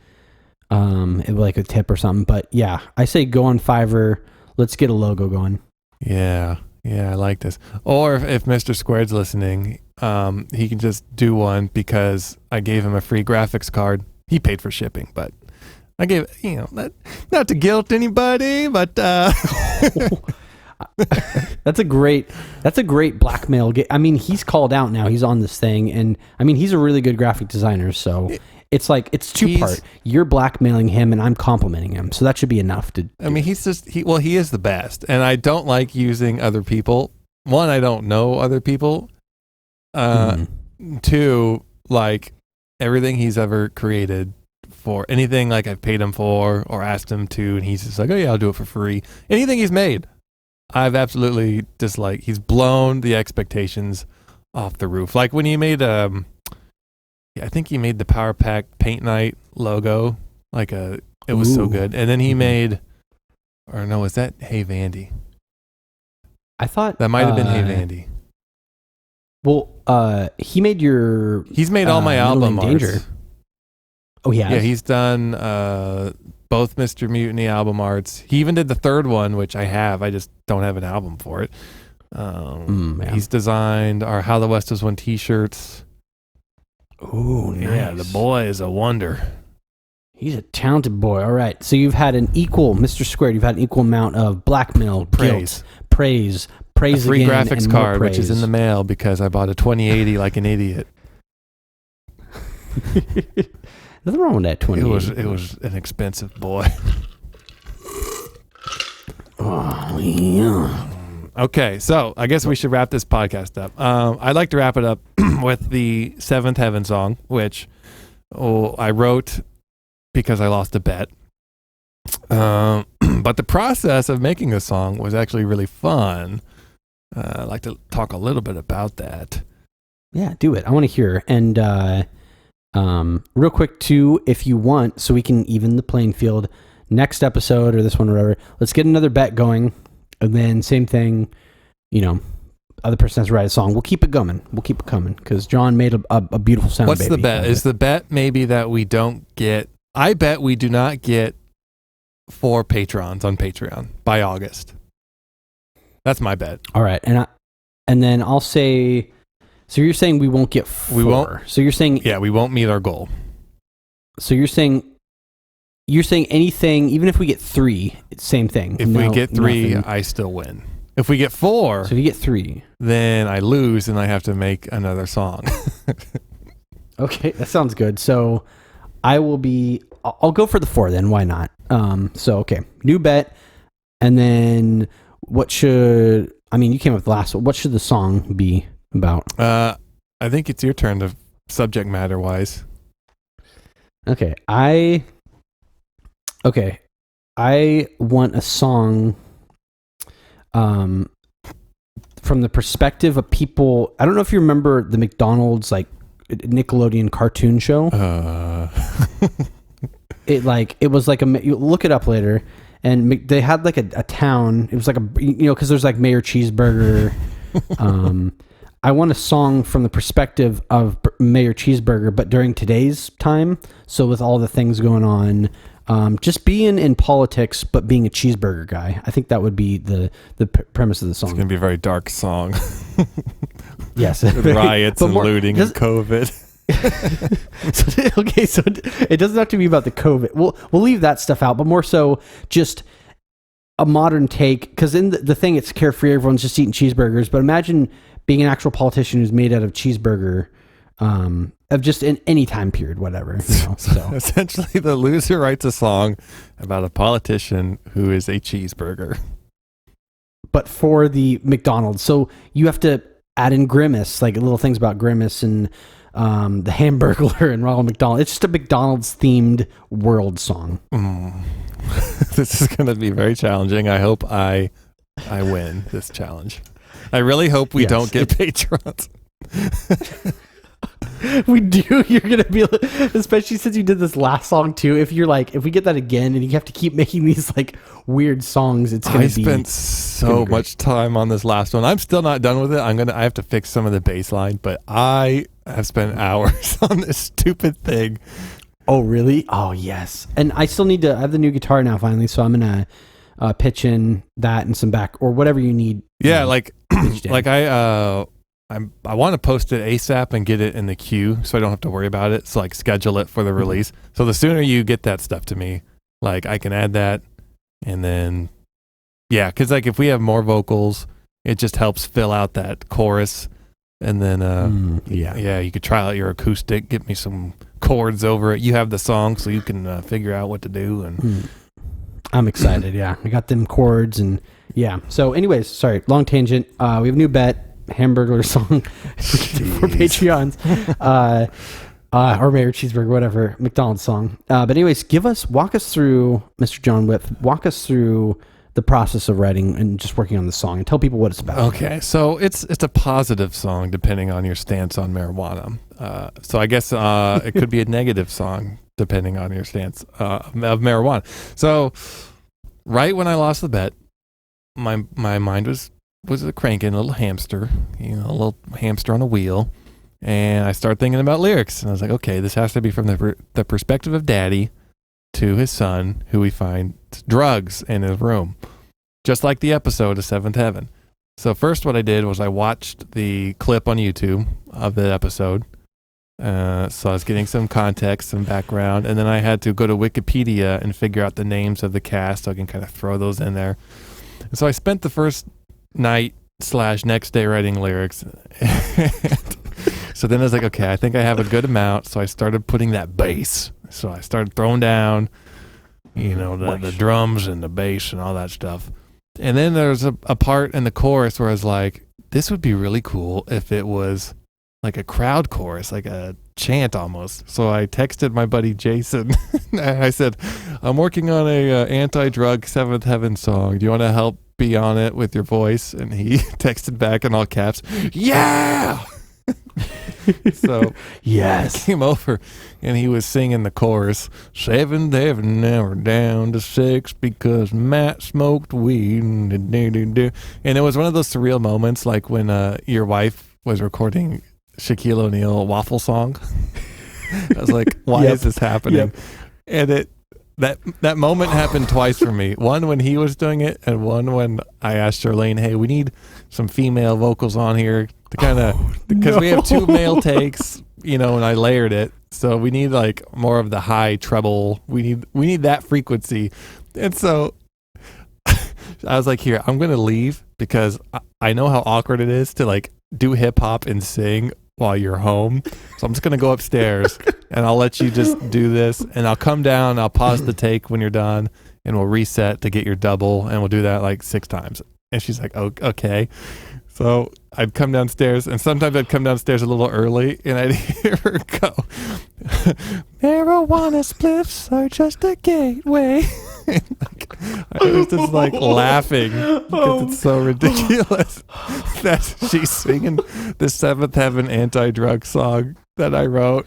like a tip or something. But yeah, I say go on Fiverr. Let's get a logo going. Yeah, I like this. Or if Mr. Squared's listening, he can just do one because I gave him a free graphics card. He paid for shipping, but I gave, not to guilt anybody, but That's a great blackmail. I mean, he's called out now. He's on this thing, and I mean, he's a really good graphic designer. So it's like it's two-part. You're blackmailing him, and I'm complimenting him. So that should be enough to. I mean, he is the best, and I don't like using other people. One, I don't know other people. Two, like everything he's ever created for anything like I've paid him for or asked him to, and he's just like, oh yeah, I'll do it for free. Anything he's made, I've absolutely he's blown the expectations off the roof. Like when he made I think he made the Power Pack Paint Night logo. It was so good. And then he made, or no, was that Hey Vandy? I thought That might have been Hey Vandy. Well, he's made all my album Danger. arts. Oh, he has? Yeah, he's done both Mr. Mutiny album arts. He even did the third one, which I have. I just don't have an album for it. He's designed our How the West Was Won t-shirts. Oh, nice. Yeah, the boy is a wonder. He's a talented boy. All right. So you've had Mr. Squared, you've had an equal amount of blackmail, guilt, praise A free again, graphics and card, more which is praise. in the mail because I bought a 2080 like an idiot. Nothing wrong with that 20. It was an expensive boy. Oh, yeah. Okay, so I guess we should wrap this podcast up. I'd like to wrap it up with the Seventh Heaven song, which I wrote because I lost a bet. But the process of making this song was actually really fun. I'd like to talk a little bit about that. Yeah, do it. I want to hear. And real quick, too, if you want, so we can even the playing field, next episode or this one or whatever, let's get another bet going. And then same thing, other person has to write a song. We'll keep it going. We'll keep it coming because John made a beautiful sound. What's the bet? Is the bet maybe that we don't get, I bet we do not get 4 patrons on Patreon by August. That's my bet. All right. And then I'll say, so you're saying we won't get 4. We won't. So you're saying, Yeah, we won't meet our goal. So you're saying anything, even if we get 3, it's same thing. If we get 3, nothing. I still win. If we get 4, So if you get 3. then I lose and I have to make another song. Okay, that sounds good. So I'll go for the 4 then. Why not? Okay, new bet. And then you came up with the last one. What should the song be about? I think it's your turn to subject matter wise. Okay, I want a song from the perspective of people. I don't know if you remember the McDonald's like Nickelodeon cartoon show. It was like you look it up later, and they had like a town. It was like because there's like Mayor Cheeseburger. I want a song from the perspective of Mayor Cheeseburger, but during today's time. So with all the things going on, just being in politics, but being a cheeseburger guy. I think that would be the premise of the song. It's going to be a very dark song. Yes. With riots and looting and COVID. So it doesn't have to be about the COVID. We'll leave that stuff out, but more so just a modern take. Because in the thing, it's carefree. Everyone's just eating cheeseburgers. But imagine being an actual politician who's made out of cheeseburger, of just in any time period, whatever. So essentially, the loser writes a song about a politician who is a cheeseburger, but for the McDonald's. So you have to add in Grimace, like little things about Grimace and the Hamburglar and Ronald McDonald. It's just a McDonald's themed world song. This is going to be very challenging. I hope I win this challenge. I really hope we don't get patrons. We do. You're gonna be, especially since you did this last song too. If we get that again, and you have to keep making these like weird songs, it's gonna be. I spent so much time on this last one. I'm still not done with it. I have to fix some of the bass line, but I have spent hours on this stupid thing. Oh really? Oh yes. And I still need to. I have the new guitar now finally, so I'm gonna pitch in that and some back or whatever you need. Yeah, like I want to post it ASAP and get it in the queue so I don't have to worry about it. So like schedule it for the release. So the sooner you get that stuff to me, like I can add that. And then, yeah, because like if we have more vocals, it just helps fill out that chorus. And then, you could try out your acoustic, get me some chords over it. You have the song so you can figure out what to do. And I'm excited. Yeah, I got them chords and yeah. So anyways, sorry, long tangent. We have a new bet. Hamburglar song for Patreons, or Mayor Cheeseburger, whatever, McDonald's song. But anyways, walk us through, Mr. John Whip, walk us through the process of writing and just working on the song, and tell people what it's about. Okay, so it's a positive song depending on your stance on marijuana. So I guess it could be a negative song depending on your stance of marijuana. So right when I lost the bet, my mind was a cranking, a little hamster, a little hamster on a wheel. And I started thinking about lyrics. And I was like, okay, this has to be from the perspective of daddy to his son, who we find drugs in his room. Just like the episode of Seventh Heaven. So first what I did was I watched the clip on YouTube of the episode. So I was getting some context, some background. And then I had to go to Wikipedia and figure out the names of the cast so I can kind of throw those in there. And so I spent the first night/next day writing lyrics. So then I was like, okay, I think I have a good amount. So I started putting that bass. So I started throwing down, the drums and the bass and all that stuff. And then there's a part in the chorus where I was like, this would be really cool if it was like a crowd chorus, like a chant almost. So I texted my buddy Jason. I said, I'm working on a anti-drug Seventh Heaven song. Do you want to help be on it with your voice? And he texted back in all caps, yeah. So yes, I came over and he was singing the chorus, 7 heaven, now we're down to 6 because Matt smoked weed. And it was one of those surreal moments, like when your wife was recording Shaquille O'Neal waffle song. I was like, why is this happening? And that moment happened twice for me. One when he was doing it, and one when I asked Charlene, hey, we need some female vocals on here to kind of, because we have 2 male takes, and I layered it. So we need like more of the high treble. We need that frequency. And so I was like, here, I'm going to leave because I know how awkward it is to like do hip hop and sing while you're home. So I'm just going to go upstairs and I'll let you just do this, and I'll come down, I'll pause the take when you're done, and we'll reset to get your double, and we'll do that like 6 times. And she's like, oh, okay. So I'd come downstairs, and sometimes I'd come downstairs a little early, and I'd hear her go, marijuana spliffs are just a gateway. Like, I was just like laughing because it's so ridiculous that she's singing the Seventh Heaven anti-drug song that I wrote.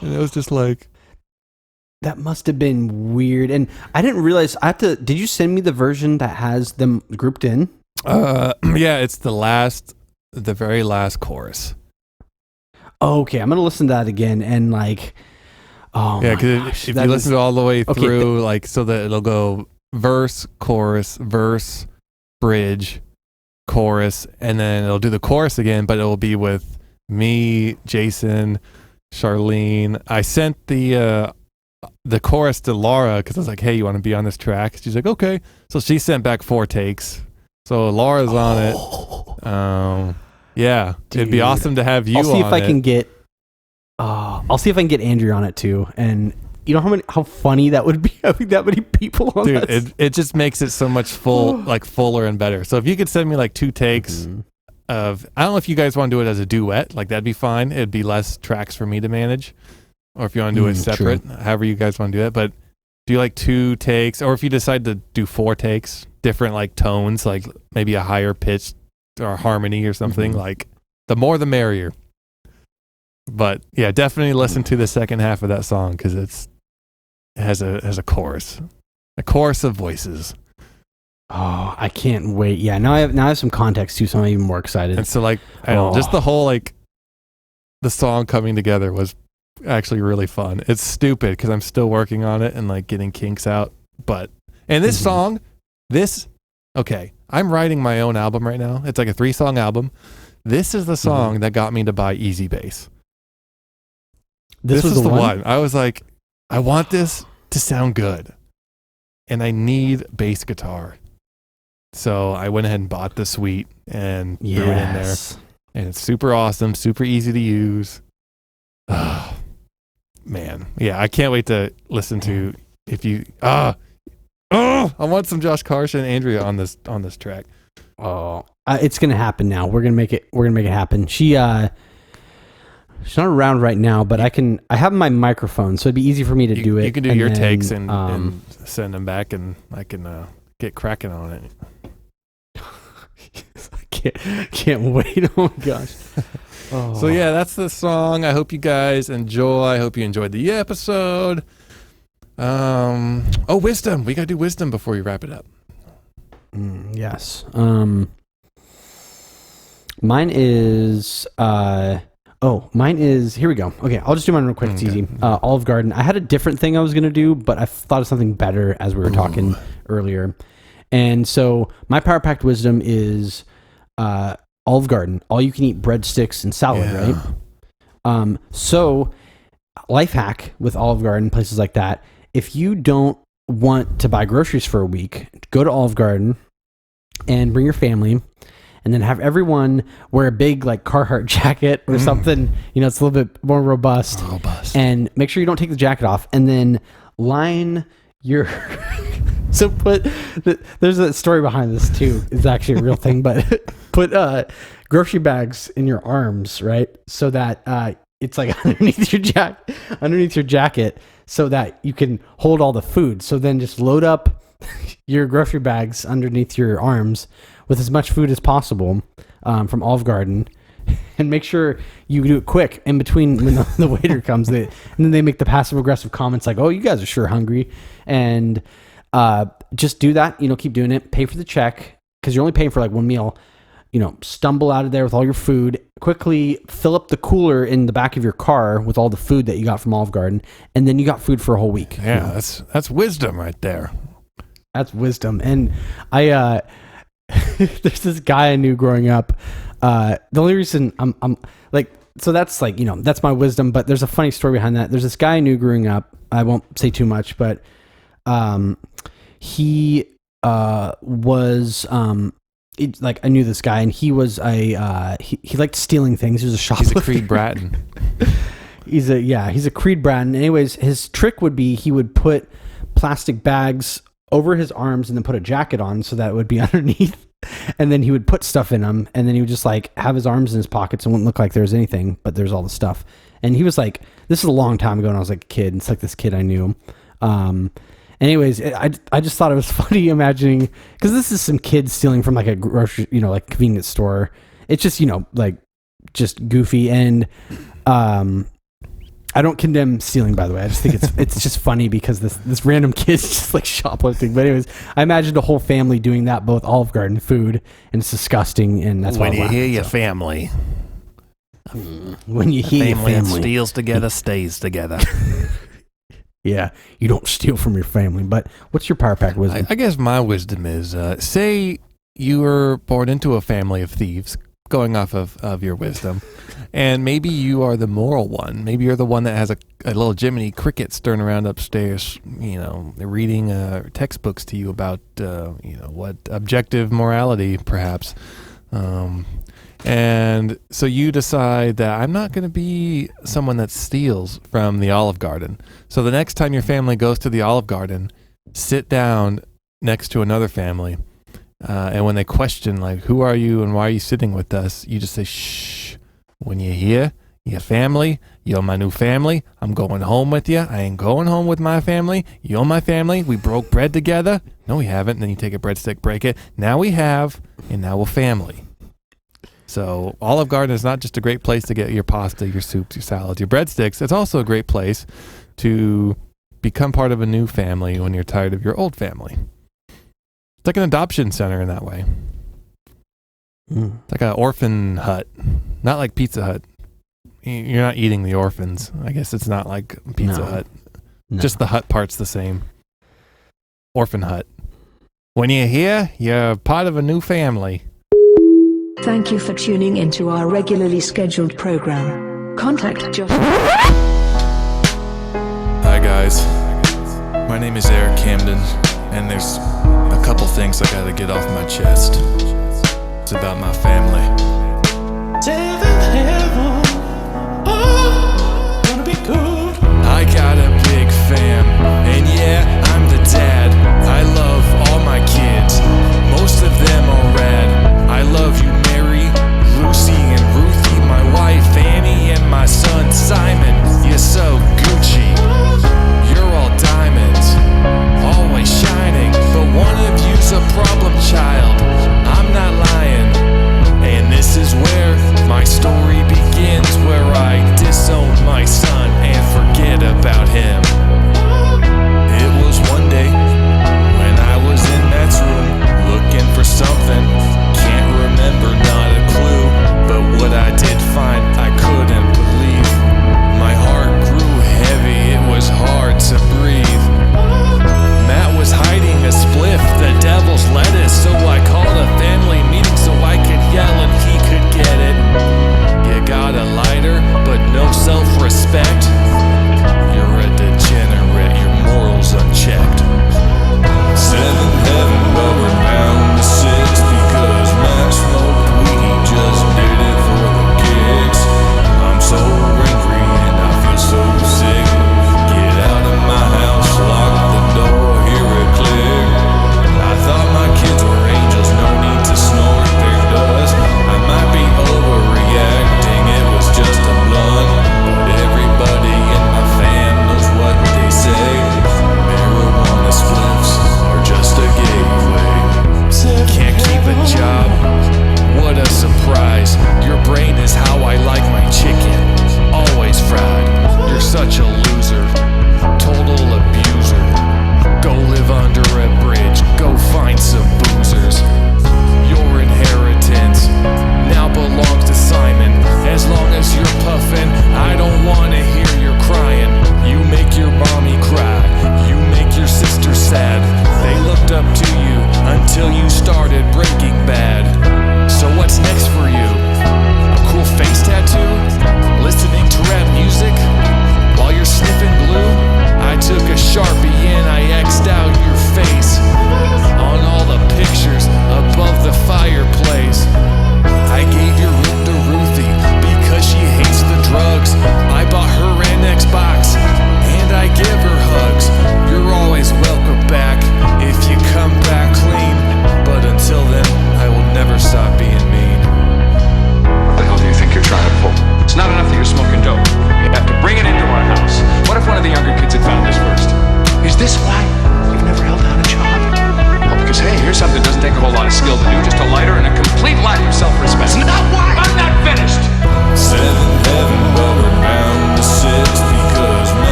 And it was just like, that must have been weird. And I didn't realize did you send me the version that has them grouped in? Yeah, it's the very last chorus. Oh, okay, I'm gonna listen to that again and like, oh yeah, because if you listen to all the way through, like, so that it'll go verse, chorus, bridge, chorus, and then it'll do the chorus again, but it'll be with me, Jason, Charlene. I sent the chorus to Laura because I was like, hey, you want to be on this track? She's like, okay. So she sent back 4 takes. So Laura's on it. Yeah, dude, it'd be awesome to have you on it. I'll see if I can get Andrew on it too. And you know how funny that would be having that many people on that. Dude, it just makes it so much fuller and better. So if you could send me like 2 takes of, I don't know if you guys want to do it as a duet, like that'd be fine. It'd be less tracks for me to manage. Or if you want to do it separate, however you guys want to do it. But do like 2 takes, or if you decide to do 4 takes, different like tones, like maybe a higher pitch or harmony or something, like the more the merrier. But yeah, definitely listen to the second half of that song because it has a chorus of voices. Oh, I can't wait. Yeah, now I have some context too, so I'm even more excited. And so like, I don't know, just the whole like the song coming together was actually really fun. It's stupid because I'm still working on it and like getting kinks out. And this song, okay, I'm writing my own album right now. It's like a 3-song album. This is the song that got me to buy Easy Bass. This was the one. I was like, I want this to sound good, and I need bass guitar. So I went ahead and bought the suite and threw it in there. And it's super awesome, super easy to use. Oh, man. Yeah, I can't wait to listen to if you I want some Josh Karsh and Andrea on this track. Oh, it's gonna happen now. We're gonna make it happen. She's not around right now, but I have my microphone, so it'd be ezy for me to do it. You can do your takes and send them back, and I can get cracking on it. I can't wait. Oh my gosh. So yeah, that's the song. I hope you guys enjoy. I hope you enjoyed the episode. Wisdom. We gotta do wisdom before we wrap it up. Yes. Mine is here we go. Okay, I'll just do mine real quick. It's easy. Olive Garden. I had a different thing I was gonna do, but I thought of something better as we were talking earlier. And so my power packed wisdom is Olive Garden. All you can eat breadsticks and salad, right? So life hack with Olive Garden, places like that. If you don't want to buy groceries for a week, go to Olive Garden and bring your family, and then have everyone wear a big like Carhartt jacket or something. You know, it's a little bit more robust. And make sure you don't take the jacket off, and then line your so there's a story behind this too. It's actually a real thing, but put grocery bags in your arms, right? So that it's like underneath your jacket, so that you can hold all the food. So then just load up your grocery bags underneath your arms with as much food as possible from Olive Garden, and make sure you do it quick in between when the waiter comes. And then they make the passive aggressive comments like, "Oh, you guys are sure hungry," and just do that. You know, keep doing it. Pay for the check because you're only paying for like one meal. You know, stumble out of there with all your food. Quickly fill up the cooler in the back of your car with all the food that you got from Olive Garden, and then you got food for a whole week. Yeah, you know? that's wisdom right there. That's wisdom. And I there's this guy I knew growing up. The only reason I'm like, so that's like, you know, that's my wisdom, but there's a funny story behind that. There's this guy I knew growing up. I won't say too much, but he was like I knew this guy, and he was he liked stealing things. He was a shoplifter. He's a Creed Bratton. He's a Creed Bratton. Anyways, his trick would be he would put plastic bags over his arms and then put a jacket on so that it would be underneath. And then he would put stuff in them, and then he would just like have his arms in his pockets and wouldn't look like there was anything, but there's all the stuff. And he was like, this is a long time ago, and I was like a kid. It's like this kid I knew. Anyways, I just thought it was funny imagining, because this is some kids stealing from like a grocery, like convenience store. It's just, like just goofy. And I don't condemn stealing, by the way. I just think it's just funny because this random kid's just like shoplifting. But anyways, I imagined a whole family doing that, both Olive Garden food, and it's disgusting. And that's when why you hear your family. When you hear your family that family steals together stays together. Yeah, you don't steal from your family. But what's your power pack wisdom? I guess my wisdom is, say you were born into a family of thieves, going off of your wisdom, and maybe you are the moral one. Maybe you're the one that has a little Jiminy Cricket stirring around upstairs, reading textbooks to you about, what objective morality, perhaps. And so you decide that I'm not going to be someone that steals from the Olive Garden. So the next time your family goes to the Olive Garden, sit down next to another family. And when they question, like, who are you and why are you sitting with us? You just say, shh. When you're here, your family, you're my new family. I'm going home with you. I ain't going home with my family. You're my family. We broke bread together. No, we haven't. And then you take a breadstick, break it. Now we have, and now we're family. So Olive Garden is not just a great place to get your pasta, your soups, your salads, your breadsticks. It's also a great place to become part of a new family when you're tired of your old family. It's like an adoption center in that way. It's like an orphan hut. Not like Pizza Hut. You're not eating the orphans. I guess it's not like Pizza Hut. No. Just the hut part's the same. Orphan hut. When you're here, you're part of a new family. Thank you for tuning into our regularly scheduled program. Contact Josh. Hi guys, my name is Eric Camden, and there's a couple things I gotta get off my chest. It's about my family. Gonna be good. I got a big fam, and yeah, I'm the dad. I love all my kids, most of them are rad. I love you, Mary, Lucy, and Ruthie, my wife, Annie, and my son, Simon. You're so Gucci. You're all diamonds, always shining. But one of you's a problem child. I'm not lying. And this is where my story begins.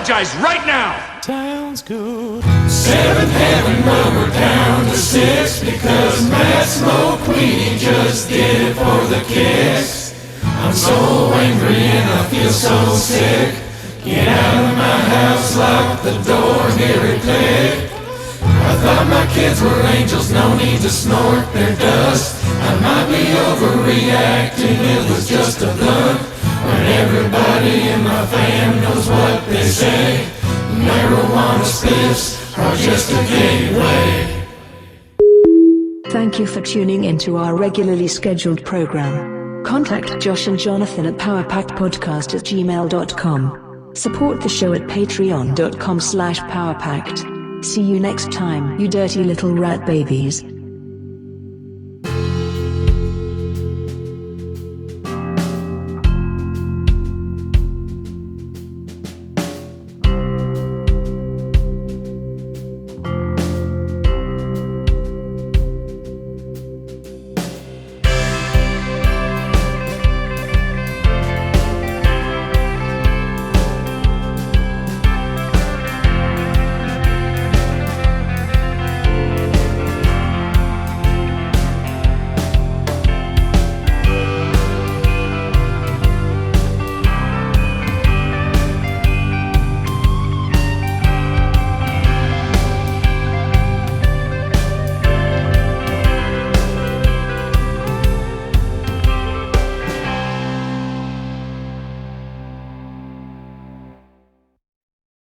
apologize right now. Sounds good. 7th heaven, but we're down to 6 because Matt smoked weed, he just did it for the kicks. I'm so angry and I feel so sick. Get out of my house, lock the door, hear it click. I thought my kids were angels, no need to snort their dust. I might be overreacting, it was just a blunt. When everybody in my fam knows what they say, marijuana spliffs are just a gateway. Thank you for tuning into our regularly scheduled program. Contact Josh and Jonathan at powerpackedpodcast@gmail.com. Support the show at patreon.com/powerpacked. See you next time, you dirty little rat babies.